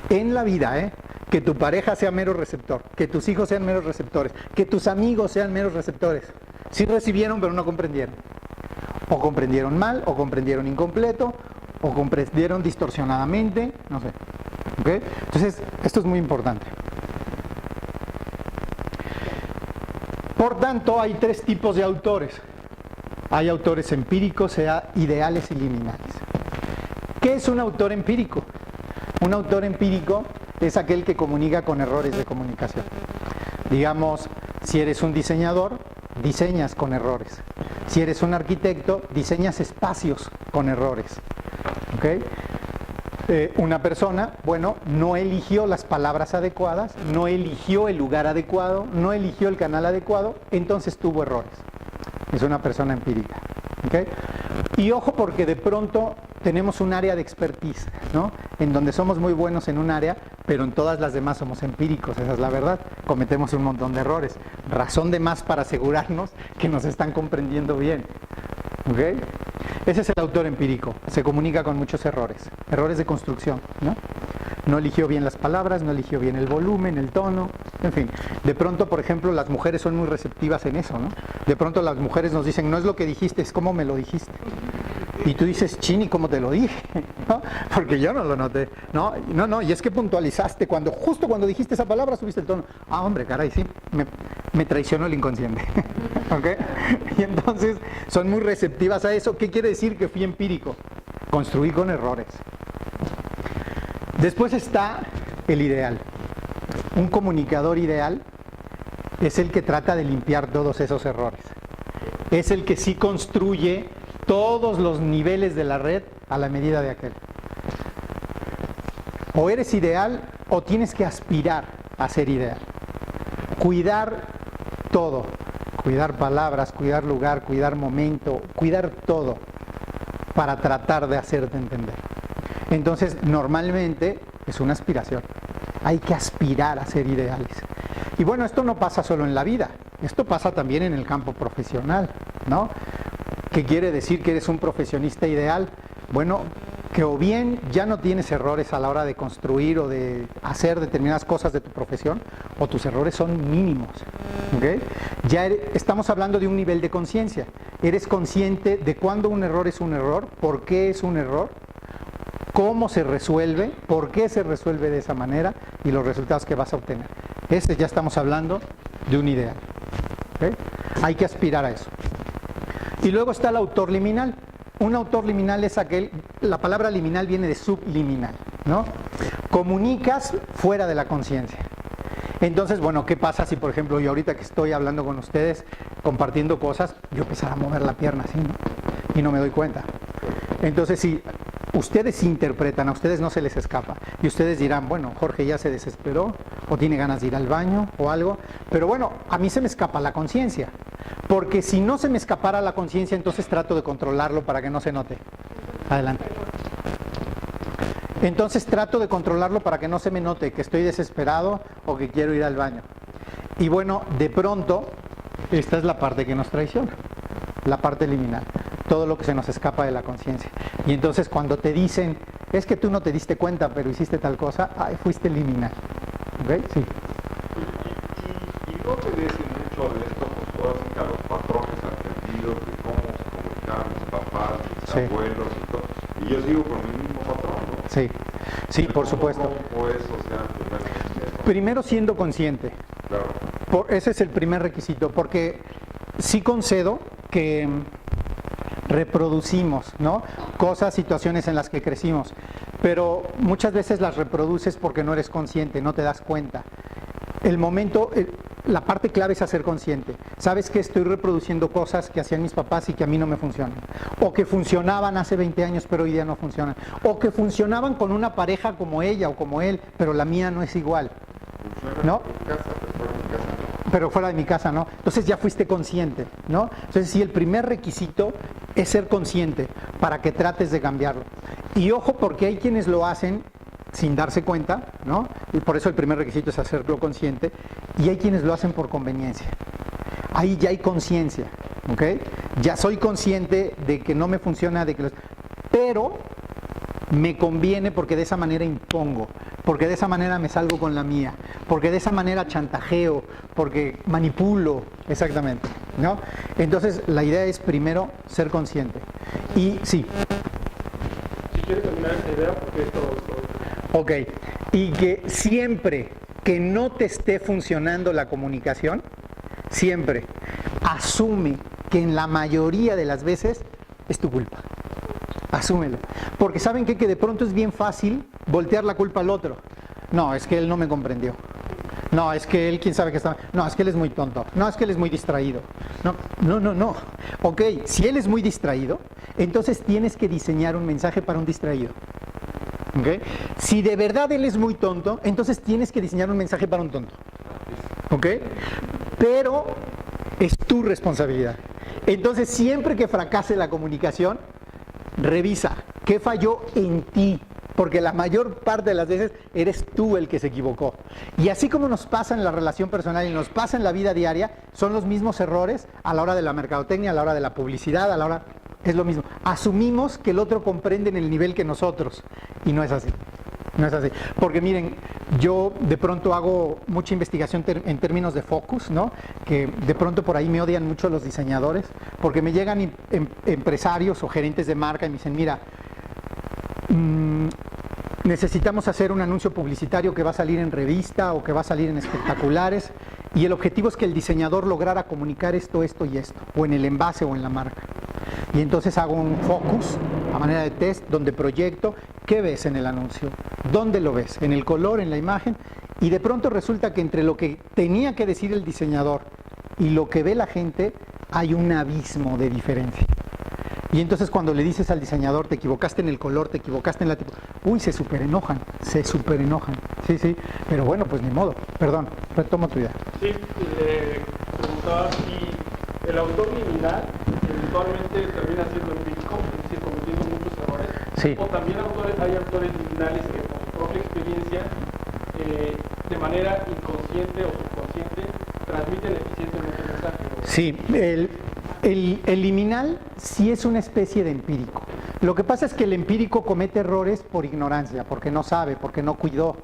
En la vida, que tu pareja sea mero receptor, que tus hijos sean meros receptores, que tus amigos sean meros receptores. Sí recibieron pero no comprendieron. O comprendieron mal, o comprendieron incompleto, o comprendieron distorsionadamente, no sé. ¿Okay? Entonces, esto es muy importante. Por tanto, hay tres tipos de autores. Hay autores empíricos, ideales y liminales. ¿Qué es un autor empírico? Un autor empírico es aquel que comunica con errores de comunicación. Digamos, si eres un diseñador, diseñas con errores. Si eres un arquitecto, diseñas espacios con errores. ¿Okay? Una persona, bueno, no eligió las palabras adecuadas, no eligió el lugar adecuado, no eligió el canal adecuado, entonces tuvo errores. es una persona empírica. ¿Okay? Y ojo porque de pronto tenemos un área de expertise, ¿no? En donde somos muy buenos en un área, pero en todas las demás somos empíricos, esa es la verdad. Cometemos un montón de errores. Razón de más para asegurarnos que nos están comprendiendo bien. ¿Okay? Ese es el autor empírico. Se comunica con muchos errores. Errores de construcción, ¿no? No eligió bien las palabras, no eligió bien el volumen, el tono, en fin. De pronto, por ejemplo, las mujeres son muy receptivas en eso, ¿no? De pronto las mujeres nos dicen, no es lo que dijiste, es cómo me lo dijiste. Y tú dices, chini, ¿cómo te lo dije? ¿No? Porque yo no lo noté. No, y es que puntualizaste, justo cuando dijiste esa palabra subiste el tono. Ah, hombre, caray, sí, me traicionó el inconsciente. ¿Ok? Y entonces son muy receptivas a eso. ¿Qué quiere decir que fui empírico? Construí con errores. Después está el ideal. Un comunicador ideal es el que trata de limpiar todos esos errores. Es el que sí construye todos los niveles de la red a la medida de aquel. O eres ideal o tienes que aspirar a ser ideal. Cuidar todo. Cuidar palabras, cuidar lugar, cuidar momento, cuidar todo para tratar de hacerte entender. Entonces, normalmente es una aspiración. Hay que aspirar a ser ideales. Y bueno, esto no pasa solo en la vida, esto pasa también en el campo profesional, ¿no? ¿Qué quiere decir que eres un profesionista ideal? Bueno, que o bien ya no tienes errores a la hora de construir o de hacer determinadas cosas de tu profesión, o tus errores son mínimos. ¿Okay? Ya estamos hablando de un nivel de conciencia. Eres consciente de cuándo un error es un error, por qué es un error, cómo se resuelve, por qué se resuelve de esa manera y los resultados que vas a obtener. Ese ya estamos hablando de un ideal. ¿Okay? Hay que aspirar a eso. Y luego está el autor liminal. Un autor liminal es aquel, la palabra liminal viene de subliminal, ¿no? Comunicas fuera de la conciencia. Entonces, bueno, ¿qué pasa si, por ejemplo, yo ahorita que estoy hablando con ustedes, compartiendo cosas, yo empezara a mover la pierna así, ¿no? Y no me doy cuenta. Entonces, si ustedes interpretan, a ustedes no se les escapa. Y ustedes dirán, bueno, Jorge ya se desesperó, o tiene ganas de ir al baño, o algo. Pero bueno, a mí se me escapa la conciencia. Porque si no se me escapara la conciencia, entonces trato de controlarlo para que no se note. Adelante. Entonces trato de controlarlo para que no se me note que estoy desesperado o que quiero ir al baño. Y bueno, de pronto, esta es la parte que nos traiciona, la parte liminal, todo lo que se nos escapa de la conciencia. Y entonces cuando te dicen, es que tú no te diste cuenta, pero hiciste tal cosa, ay, fuiste liminal. ¿Ok? Sí. Y no te dicen mucho de esto, pues ahora sí que a los patrones argentinos, de cómo se comunicaban mis papás, mis abuelos y todo. Y yo sigo con el mismo patrón, ¿no? Sí, sí, por supuesto. ¿Cómo es? O sea, primero siendo consciente. Claro. Ese es el primer requisito, porque sí concedo que reproducimos, ¿no? Cosas, situaciones en las que crecimos, pero muchas veces las reproduces porque no eres consciente, no te das cuenta. El momento, la parte clave es hacer consciente. Sabes que estoy reproduciendo cosas que hacían mis papás y que a mí no me funcionan. O que funcionaban hace 20 años pero hoy día no funcionan. O que funcionaban con una pareja como ella o como él, pero la mía no es igual. ¿No? Pero fuera de mi casa, ¿no? Entonces ya fuiste consciente, ¿no? Entonces sí, el primer requisito es ser consciente para que trates de cambiarlo. Y ojo, porque hay quienes lo hacen sin darse cuenta, ¿no? Y por eso el primer requisito es hacerlo consciente, y hay quienes lo hacen por conveniencia. Ahí ya hay conciencia, ¿ok? Ya soy consciente de que no me funciona, pero me conviene porque de esa manera impongo, porque de esa manera me salgo con la mía, porque de esa manera chantajeo, porque manipulo, exactamente, ¿no? Entonces la idea es primero ser consciente. Y sí. Si quiere terminar esta idea, porque esto... Ok, y que siempre que no te esté funcionando la comunicación, siempre asume que en la mayoría de las veces es tu culpa. Asúmelo. Porque ¿saben qué? Que de pronto es bien fácil voltear la culpa al otro. No, es que él no me comprendió. No, es que él, quién sabe qué está... No, es que él es muy tonto. No, es que él es muy distraído. No. Ok, si él es muy distraído, entonces tienes que diseñar un mensaje para un distraído. ¿Okay? Si de verdad él es muy tonto, entonces tienes que diseñar un mensaje para un tonto. ¿Ok? Pero es tu responsabilidad. Entonces, siempre que fracase la comunicación, revisa qué falló en ti, porque la mayor parte de las veces eres tú el que se equivocó. Y así como nos pasa en la relación personal y nos pasa en la vida diaria, son los mismos errores a la hora de la mercadotecnia, a la hora de la publicidad, a la hora... Es lo mismo. Asumimos que el otro comprende en el nivel que nosotros, y no es así. No es así. Porque miren, yo de pronto hago mucha investigación en términos de focus, ¿no? Que de pronto por ahí me odian mucho los diseñadores, porque me llegan empresarios o gerentes de marca y me dicen, mira, necesitamos hacer un anuncio publicitario que va a salir en revista o que va a salir en espectaculares, y el objetivo es que el diseñador lograra comunicar esto, esto y esto, o en el envase o en la marca. Y entonces hago un focus a manera de test donde proyecto qué ves en el anuncio, dónde lo ves, en el color, en la imagen, y de pronto resulta que entre lo que tenía que decir el diseñador y lo que ve la gente hay un abismo de diferencia. Y entonces cuando le dices al diseñador, te equivocaste en el color, te equivocaste en la tipo, uy, se súper enojan. Sí, sí, pero bueno, pues ni modo. Perdón, retomo tu idea. Sí, le preguntaba si el autor liminal eventualmente termina siendo empírico, es decir, cometiendo muchos errores. Sí. O también hay autores liminales que por su propia experiencia, de manera inconsciente o subconsciente, transmiten eficientemente el mensaje. Sí, el liminal sí es una especie de empírico. Lo que pasa es que el empírico comete errores por ignorancia, porque no sabe, porque no cuidó.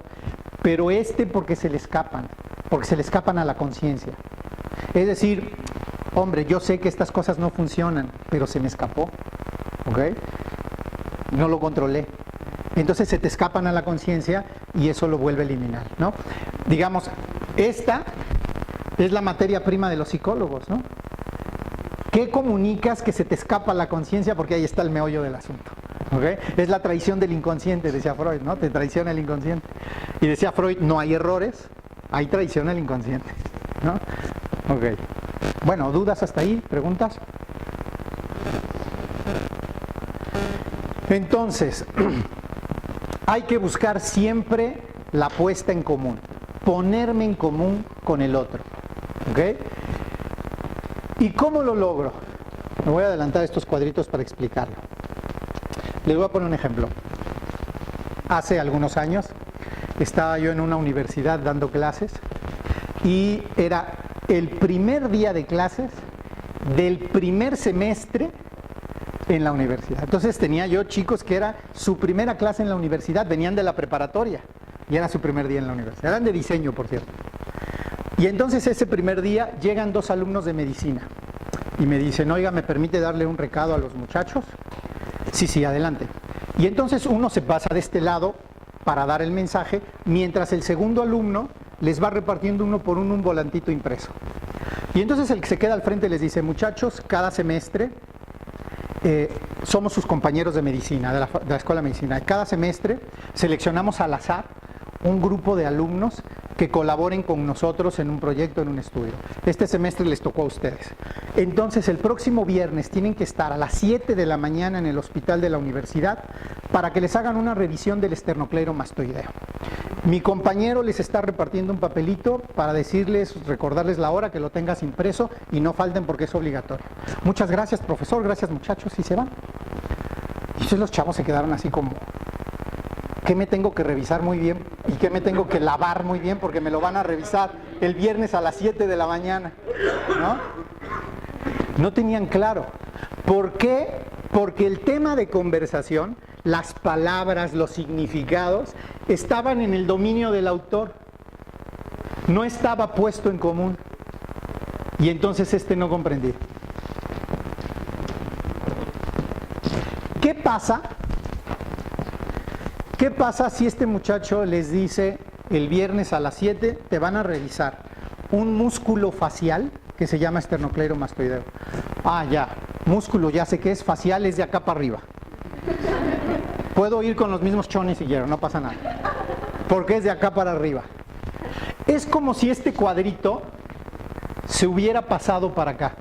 Pero porque se le escapan a la conciencia. Es decir, hombre, yo sé que estas cosas no funcionan, pero se me escapó, ¿ok? No lo controlé. Entonces se te escapan a la conciencia y eso lo vuelve liminal, ¿no? Digamos, esta es la materia prima de los psicólogos, ¿no? ¿Qué comunicas que se te escapa la conciencia? Porque ahí está el meollo del asunto, ¿ok? Es la traición del inconsciente, decía Freud, ¿no? Te traiciona el inconsciente. Y decía Freud, no hay errores, hay traición al inconsciente, ¿no? Ok. Bueno, ¿dudas hasta ahí? ¿Preguntas? Entonces, hay que buscar siempre la puesta en común, ponerme en común con el otro, ¿ok? ¿Y cómo lo logro? Me voy a adelantar estos cuadritos para explicarlo. Les voy a poner un ejemplo. Hace algunos años estaba yo en una universidad dando clases y era el primer día de clases del primer semestre en la universidad. Entonces tenía yo chicos que era su primera clase en la universidad, venían de la preparatoria y era su primer día en la universidad. Eran de diseño, por cierto. Y entonces ese primer día llegan 2 alumnos de medicina y me dicen, oiga, ¿me permite darle un recado a los muchachos? Sí, adelante. Y entonces uno se pasa de este lado para dar el mensaje, mientras el segundo alumno les va repartiendo uno por uno un volantito impreso. Y entonces el que se queda al frente les dice, muchachos, cada semestre somos sus compañeros de medicina, de la Escuela de Medicina. Cada semestre seleccionamos al azar un grupo de alumnos que colaboren con nosotros en un proyecto, en un estudio. Este semestre les tocó a ustedes. Entonces, el próximo viernes tienen que estar a las 7 de la mañana en el hospital de la universidad para que les hagan una revisión del esternocleidomastoideo. Mi compañero les está repartiendo un papelito para recordarles la hora, que lo tengas impreso y no falten porque es obligatorio. Muchas gracias, profesor, gracias, muchachos, y se van. Y entonces los chavos se quedaron así como, ¿qué me tengo que revisar muy bien? ¿Y qué me tengo que lavar muy bien? Porque me lo van a revisar el viernes a las 7 de la mañana, ¿no? No tenían claro. ¿Por qué? Porque el tema de conversación, las palabras, los significados, estaban en el dominio del autor. No estaba puesto en común. Y entonces no comprendía. ¿Qué pasa? ¿Qué pasa si este muchacho les dice el viernes a las 7 te van a revisar un músculo facial que se llama esternocleidomastoideo? Ah, ya, músculo, ya sé qué es, facial es de acá para arriba. Puedo ir con los mismos chones si quiero, no pasa nada. Porque es de acá para arriba. Es como si este cuadrito se hubiera pasado para acá.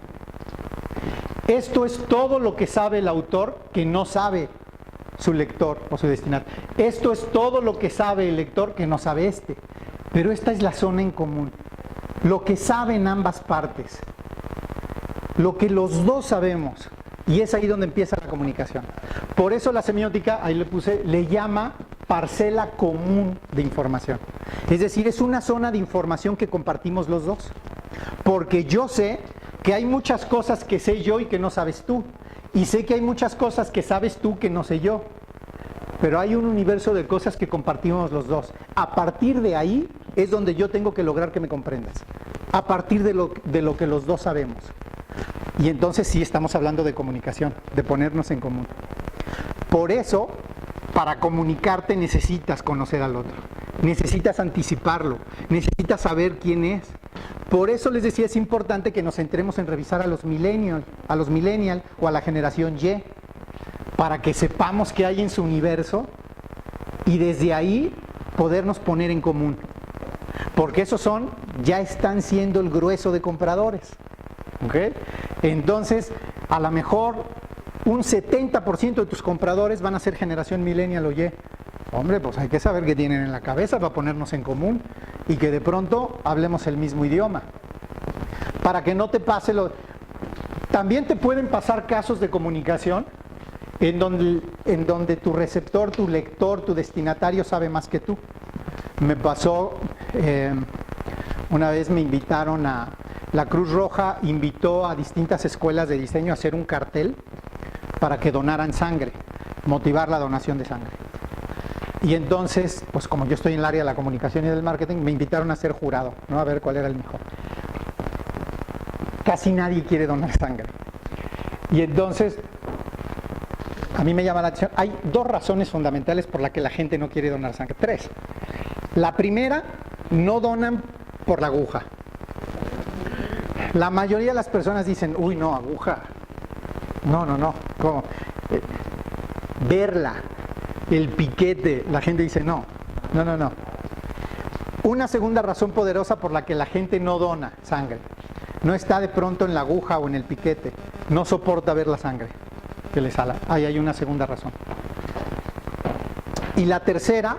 Esto es todo lo que sabe el autor que no sabe su lector o su destinatario. Esto es todo lo que sabe el lector que no sabe este. Pero esta es la zona en común. Lo que saben ambas partes. lo que los dos sabemos. Y es ahí donde empieza la comunicación. Por eso la semiótica, ahí le puse, le llama parcela común de información. Es decir, es una zona de información que compartimos los dos. Porque yo sé que hay muchas cosas que sé yo y que no sabes tú. Y sé que hay muchas cosas que sabes tú que no sé yo. Pero hay un universo de cosas que compartimos los dos. A partir de ahí es donde yo tengo que lograr que me comprendas. A partir de lo que los dos sabemos. Y entonces sí estamos hablando de comunicación, de ponernos en común. Por eso, para comunicarte necesitas conocer al otro. Necesitas anticiparlo. Necesitas saber quién es. Por eso les decía, es importante que nos centremos en revisar a los millennials o a la generación Y, para que sepamos qué hay en su universo y desde ahí podernos poner en común. Porque esos ya están siendo el grueso de compradores. ¿Okay? Entonces, a lo mejor un 70% de tus compradores van a ser generación millennial o Y. Hombre, pues hay que saber qué tienen en la cabeza para ponernos en común y que de pronto hablemos el mismo idioma. Para que no te pase También te pueden pasar casos de comunicación en donde tu receptor, tu lector, tu destinatario sabe más que tú. Me pasó, una vez me invitaron la Cruz Roja invitó a distintas escuelas de diseño a hacer un cartel para que donaran sangre, motivar la donación de sangre. Y entonces, pues como yo estoy en el área de la comunicación y del marketing, me invitaron a ser jurado, ¿no? A ver cuál era el mejor. Casi nadie quiere donar sangre. Y entonces, a mí me llama la atención, hay dos razones fundamentales por las que la gente no quiere donar sangre. 3. La primera, no donan por la aguja. La mayoría de las personas dicen, uy, no, aguja. No, ¿cómo? Verla, el piquete, la gente dice, no. Una segunda razón poderosa por la que la gente no dona sangre. No está de pronto en la aguja o en el piquete. No soporta ver la sangre que le sale. Ahí hay una segunda razón. Y la tercera,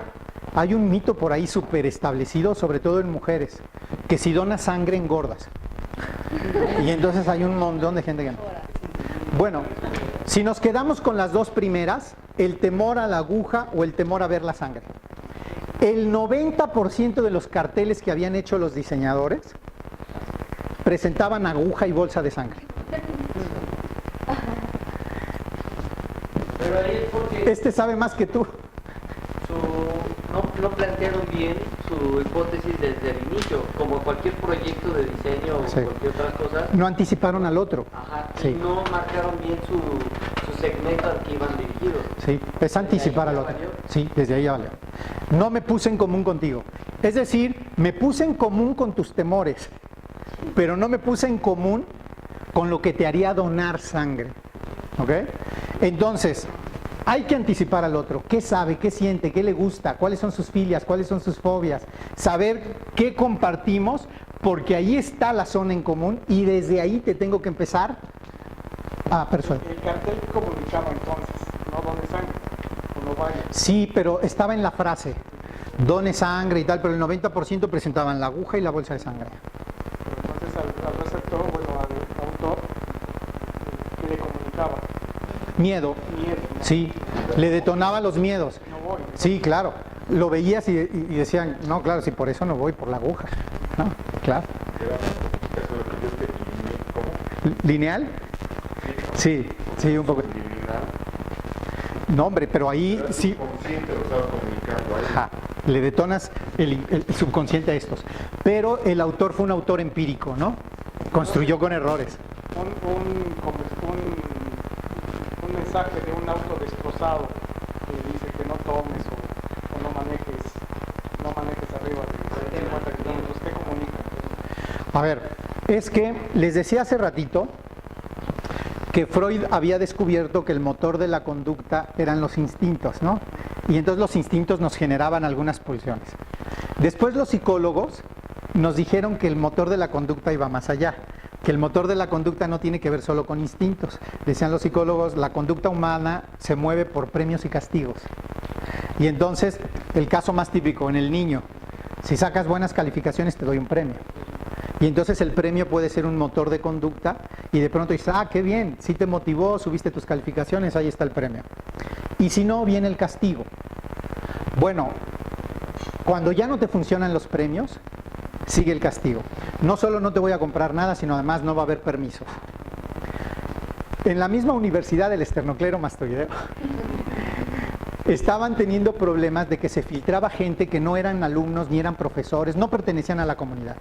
hay un mito por ahí súper establecido, sobre todo en mujeres, que si donas sangre engordas. Y entonces hay un montón de gente que no. Bueno, si nos quedamos con las dos primeras, el temor a la aguja o el temor a ver la sangre. El 90% de los carteles que habían hecho los diseñadores presentaban aguja y bolsa de sangre. Pero ahí es porque Este sabe más que tú. no plantearon bien su hipótesis desde el inicio, como cualquier proyecto de diseño o Sí. cualquier otra cosa. No anticiparon al otro. Ajá, Sí. y no marcaron bien su segmento al que iban dirigidos. Sí, es anticipar al otro. Sí, desde ahí ya valió. No me puse en común contigo. Es decir, me puse en común con tus temores, pero no me puse en común con lo que te haría donar sangre. ¿Ok? Entonces, hay que anticipar al otro. ¿Qué sabe? ¿Qué siente? ¿Qué le gusta? ¿Cuáles son sus filias? ¿Cuáles son sus fobias? Saber qué compartimos, porque ahí está la zona en común y desde ahí te tengo que empezar a persuadir. El cartel comunicaba entonces, no done sangre, o no vaya. Sí, pero estaba en la frase, done sangre y tal, pero el 90% presentaban la aguja y la bolsa de sangre. Pero entonces al receptor, bueno, al autor, ¿qué le comunicaba? Miedo, Miedo, ¿no? sí, le detonaba los miedos. No voy. Sí, claro, lo veías y decían, no, claro, sí, por eso no voy, por la aguja. No, claro. ¿Lineal? Sí, un poco. No, hombre, pero ahí sí. Consciente lo estaba comunicando ahí. Ajá, le detonas el subconsciente a estos. Pero el autor fue un autor empírico, ¿no? Construyó con errores. Un mensaje de un auto destrozado que dice que no tomes o no manejes arriba de 50 kilómetros. ¿Qué comunica? A ver, es que les decía hace ratito que Freud había descubierto que el motor de la conducta eran los instintos, ¿no? Y entonces los instintos nos generaban algunas pulsiones. Después los psicólogos nos dijeron que el motor de la conducta iba más allá, que el motor de la conducta no tiene que ver solo con instintos. Decían los psicólogos, la conducta humana se mueve por premios y castigos. Y entonces, el caso más típico, en el niño, si sacas buenas calificaciones te doy un premio. Y entonces el premio puede ser un motor de conducta y de pronto dices, ah, qué bien, sí te motivó, subiste tus calificaciones, ahí está el premio. Y si no, viene el castigo. Bueno, cuando ya no te funcionan los premios, sigue el castigo. No solo no te voy a comprar nada, sino además no va a haber permiso. En la misma universidad del esternocleromastoideo estaban teniendo problemas de que se filtraba gente que no eran alumnos ni eran profesores, no pertenecían a la comunidad,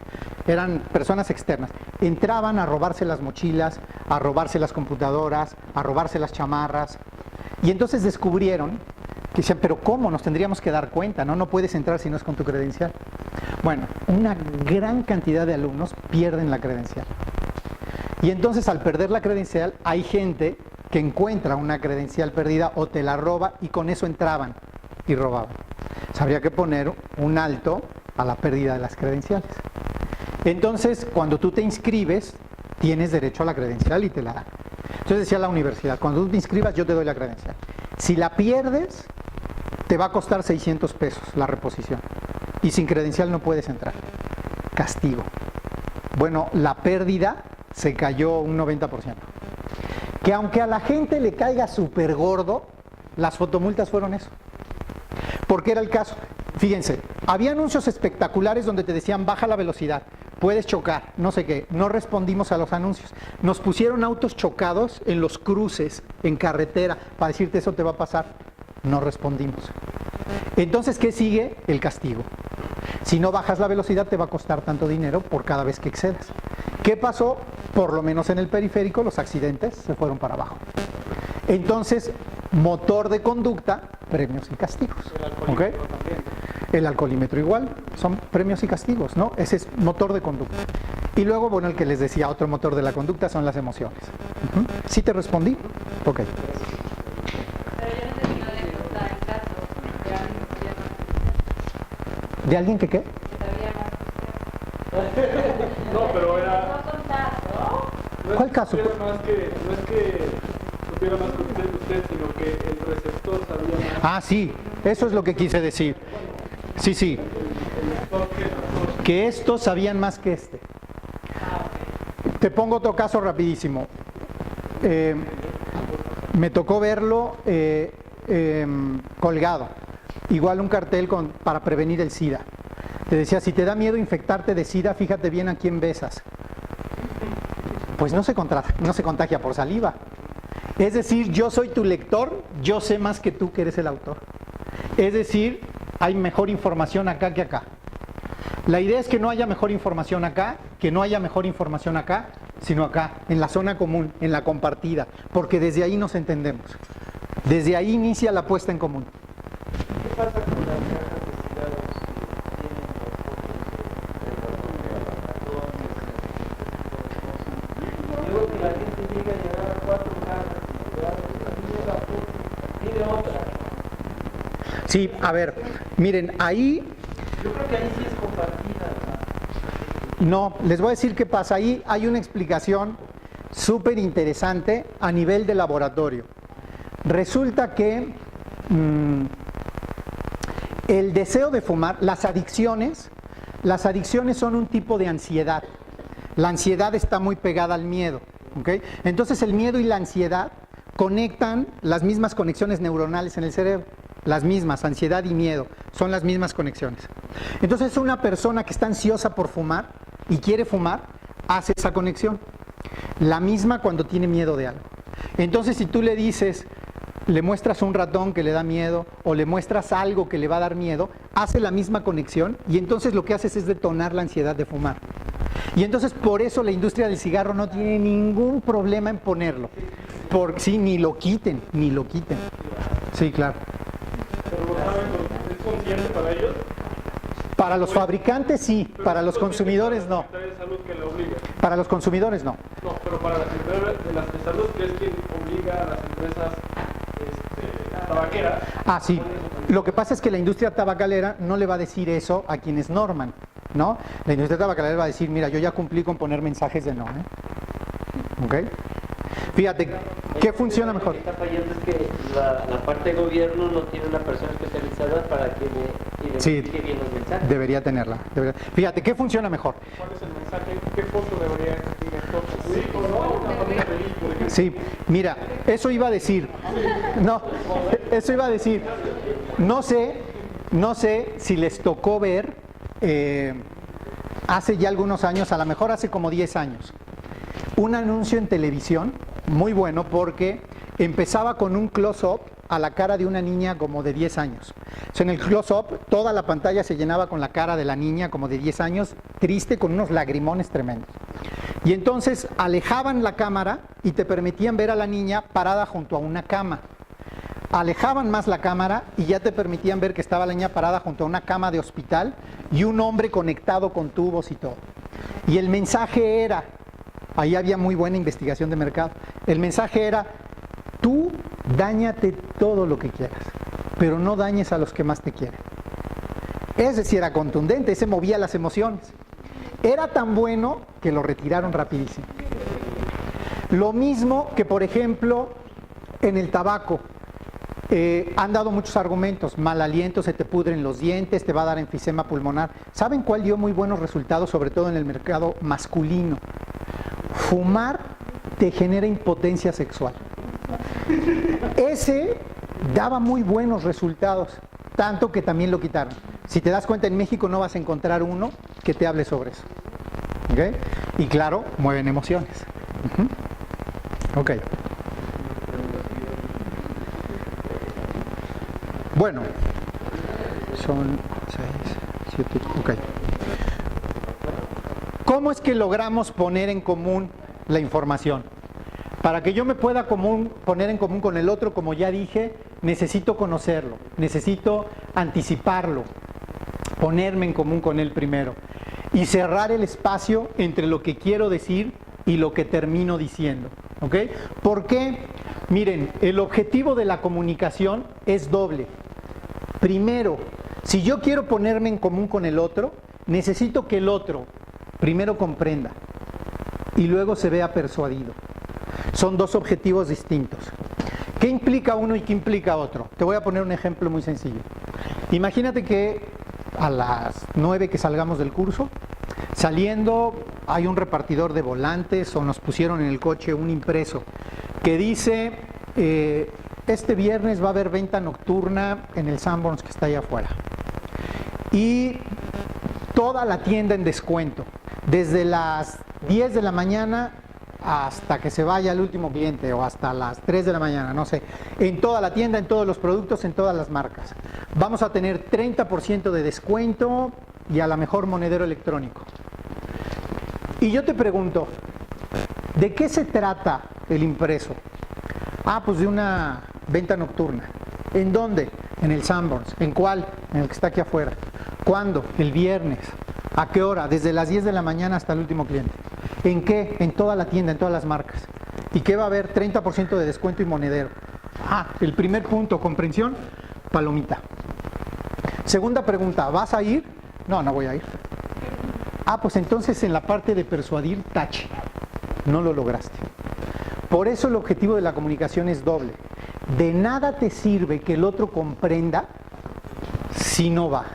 eran personas externas. Entraban a robarse las mochilas, a robarse las computadoras, a robarse las chamarras. Y entonces descubrieron que decían, pero ¿cómo? Nos tendríamos que dar cuenta, ¿no? No puedes entrar si no es con tu credencial. Bueno, una gran cantidad de alumnos pierden la credencial. Y entonces al perder la credencial hay gente que encuentra una credencial perdida o te la roba y con eso entraban y robaban. O sea, habría que poner un alto a la pérdida de las credenciales. Entonces, cuando tú te inscribes, tienes derecho a la credencial y te la dan. Entonces decía la universidad, cuando tú te inscribas yo te doy la credencial. Si la pierdes, te va a costar 600 pesos la reposición. Y sin credencial no puedes entrar. Castigo. Bueno, la pérdida se cayó un 90%. Que aunque a la gente le caiga súper gordo, las fotomultas fueron eso. Porque era el caso. Fíjense, había anuncios espectaculares donde te decían baja la velocidad, puedes chocar, no sé qué. No respondimos a los anuncios. Nos pusieron autos chocados en los cruces, en carretera, para decirte eso te va a pasar. No respondimos. Entonces, ¿qué sigue? El castigo. Si no bajas la velocidad te va a costar tanto dinero por cada vez que excedas. ¿Qué pasó? Por lo menos en el periférico los accidentes se fueron para abajo. Entonces, motor de conducta, premios y castigos. El alcoholímetro también. El alcoholímetro igual, son premios y castigos, ¿no? Ese es motor de conducta. Y luego, bueno, el que les decía, otro motor de la conducta son las emociones. ¿Sí te respondí? Ok. ¿De alguien que qué? No, pero era... ¿Cuál caso? No es que supiera más que usted, sino que el receptor sabía más. Ah, sí, eso es lo que quise decir. Sí, sí. Que estos sabían más que este. Te pongo otro caso rapidísimo. Me tocó verlo colgado. Igual un cartel para prevenir el SIDA. Te decía, si te da miedo infectarte de SIDA, fíjate bien a quién besas. Pues no se contagia por saliva. Es decir, yo soy tu lector, yo sé más que tú que eres el autor. Es decir, hay mejor información acá que acá. La idea es que no haya mejor información acá, que no haya mejor información acá, sino acá, en la zona común, en la compartida, porque desde ahí nos entendemos. Desde ahí inicia la puesta en común. ¿Qué pasa con las cajas de cigarros que tienen los digo que la gente llega a llegar a 4 cajas de cigarros y pide otra. Sí, a ver, miren, ahí... Yo creo que ahí sí es compartida. No, les voy a decir qué pasa. Ahí hay una explicación súper interesante a nivel de laboratorio. Resulta que el deseo de fumar, las adicciones son un tipo de ansiedad. La ansiedad está muy pegada al miedo, ¿ok? Entonces el miedo y la ansiedad conectan las mismas conexiones neuronales en el cerebro. Las mismas, ansiedad y miedo, son las mismas conexiones. Entonces una persona que está ansiosa por fumar y quiere fumar, hace esa conexión. La misma cuando tiene miedo de algo. Entonces si tú le dices, le muestras un ratón que le da miedo o le muestras algo que le va a dar miedo, hace la misma conexión y entonces lo que haces es detonar la ansiedad de fumar. Y entonces por eso la industria del cigarro no tiene ningún problema en ponerlo. Sí, ni lo quiten. Sí, claro. ¿Pero lo saben, es consciente para ellos? Para los fabricantes sí, para los consumidores no. ¿Para la Secretaría de Salud que la obliga? Para los consumidores no. No, pero para la Secretaría de Salud, que es quien obliga a las empresas tabaqueras. Ah, sí. Lo que pasa es que la industria tabacalera no le va a decir eso a quienes norman, ¿no? La industria tabacalera va a decir, mira, yo ya cumplí con poner mensajes de no, ¿eh? ¿Ok? Fíjate, ¿qué funciona mejor? Lo que está fallando es que la parte de gobierno no tiene una persona especializada para que le Y Sí. identifique bien los mensajes. Debería tenerla. Fíjate, ¿qué funciona mejor? ¿Cuál es el mensaje? ¿Qué foto debería decir entonces? Sí, o no, una familia feliz, por ejemplo. Sí, mira, eso iba a decir. No, eso iba a decir. No sé si les tocó ver hace ya algunos años, a lo mejor hace como 10 años, un anuncio en televisión muy bueno porque empezaba con un close-up a la cara de una niña como de 10 años. O sea, en el close-up toda la pantalla se llenaba con la cara de la niña como de 10 años, triste, con unos lagrimones tremendos. Y entonces alejaban la cámara y te permitían ver a la niña parada junto a una cama. Alejaban más la cámara y ya te permitían ver que estaba la niña parada junto a una cama de hospital y un hombre conectado con tubos y todo. Y el mensaje era, ahí había muy buena investigación de mercado, el mensaje era: tú dáñate todo lo que quieras, pero no dañes a los que más te quieren. Ese sí era contundente, ese movía las emociones. Era tan bueno que lo retiraron rapidísimo. Lo mismo que, por ejemplo, en el tabaco. Han dado muchos argumentos: mal aliento, se te pudren los dientes, te va a dar enfisema pulmonar. ¿Saben cuál dio muy buenos resultados, sobre todo en el mercado masculino? Fumar te genera impotencia sexual. Ese daba muy buenos resultados, tanto que también lo quitaron. Si te das cuenta, en México no vas a encontrar uno que te hable sobre eso. ¿Okay? Y claro, mueven emociones. Ok. Bueno, son 6, 7, ok. ¿Cómo es que logramos poner en común la información? Para que yo me pueda poner en común con el otro, como ya dije, necesito conocerlo, necesito anticiparlo, ponerme en común con él primero y cerrar el espacio entre lo que quiero decir y lo que termino diciendo. ¿Ok? ¿Por qué? Miren, el objetivo de la comunicación es doble. Primero, si yo quiero ponerme en común con el otro, necesito que el otro primero comprenda y luego se vea persuadido. Son dos objetivos distintos. ¿Qué implica uno y qué implica otro? Te voy a poner un ejemplo muy sencillo. Imagínate que a las 9 que salgamos del curso, saliendo hay un repartidor de volantes o nos pusieron en el coche un impreso que dice: este viernes va a haber venta nocturna en el Sanborns que está allá afuera. Y toda la tienda en descuento, desde las 10 de la mañana hasta que se vaya el último cliente, o hasta las 3 de la mañana, no sé, en toda la tienda, en todos los productos, en todas las marcas. Vamos a tener 30% de descuento y a lo mejor monedero electrónico. Y yo te pregunto, ¿de qué se trata el impreso? Ah, pues de una venta nocturna. ¿En dónde? En el Sanborns. ¿En cuál? En el que está aquí afuera. ¿Cuándo? El viernes. ¿A qué hora? Desde las 10 de la mañana hasta el último cliente. ¿En qué? En toda la tienda, en todas las marcas. ¿Y qué va a haber? 30% de descuento y monedero. Ah, el primer punto, comprensión, palomita. Segunda pregunta, ¿vas a ir? No, no voy a ir. Ah, pues entonces en la parte de persuadir, tache. No lo lograste. Por eso el objetivo de la comunicación es doble. De nada te sirve que el otro comprenda si no va,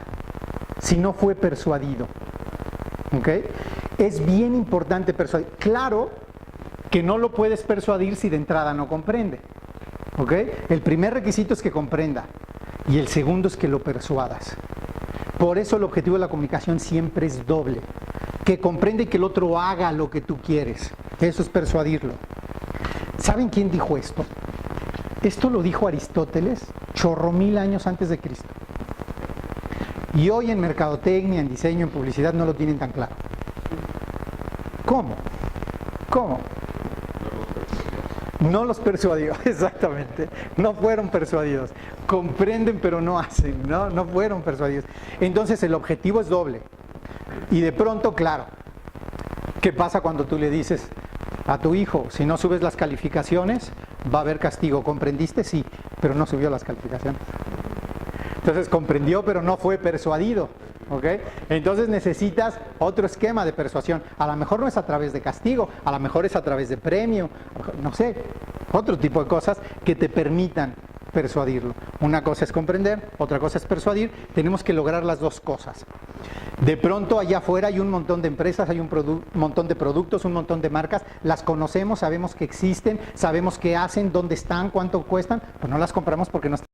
si no fue persuadido. ¿Ok? Es bien importante persuadir. Claro que no lo puedes persuadir si de entrada no comprende. ¿Ok? El primer requisito es que comprenda y el segundo es que lo persuadas. Por eso el objetivo de la comunicación siempre es doble. Que comprenda y que el otro haga lo que tú quieres. Eso es persuadirlo. ¿Saben quién dijo esto? Esto lo dijo Aristóteles chorro mil años antes de Cristo. Y hoy en mercadotecnia, en diseño, en publicidad no lo tienen tan claro. ¿Cómo? ¿Cómo? No los persuadió, exactamente. No fueron persuadidos. Comprenden pero no hacen, ¿no? No fueron persuadidos. Entonces el objetivo es doble. Y de pronto, claro, ¿qué pasa cuando tú le dices a tu hijo: si no subes las calificaciones, va a haber castigo? ¿Comprendiste? Sí, pero no subió las calificaciones. Entonces comprendió, pero no fue persuadido. ¿Ok? Entonces necesitas otro esquema de persuasión. A lo mejor no es a través de castigo, a lo mejor es a través de premio, no sé, otro tipo de cosas que te permitan persuadirlo. Una cosa es comprender, otra cosa es persuadir. Tenemos que lograr las dos cosas. De pronto allá afuera hay un montón de empresas, hay un montón de productos, un montón de marcas, las conocemos, sabemos que existen, sabemos qué hacen, dónde están, cuánto cuestan, pues no las compramos porque no están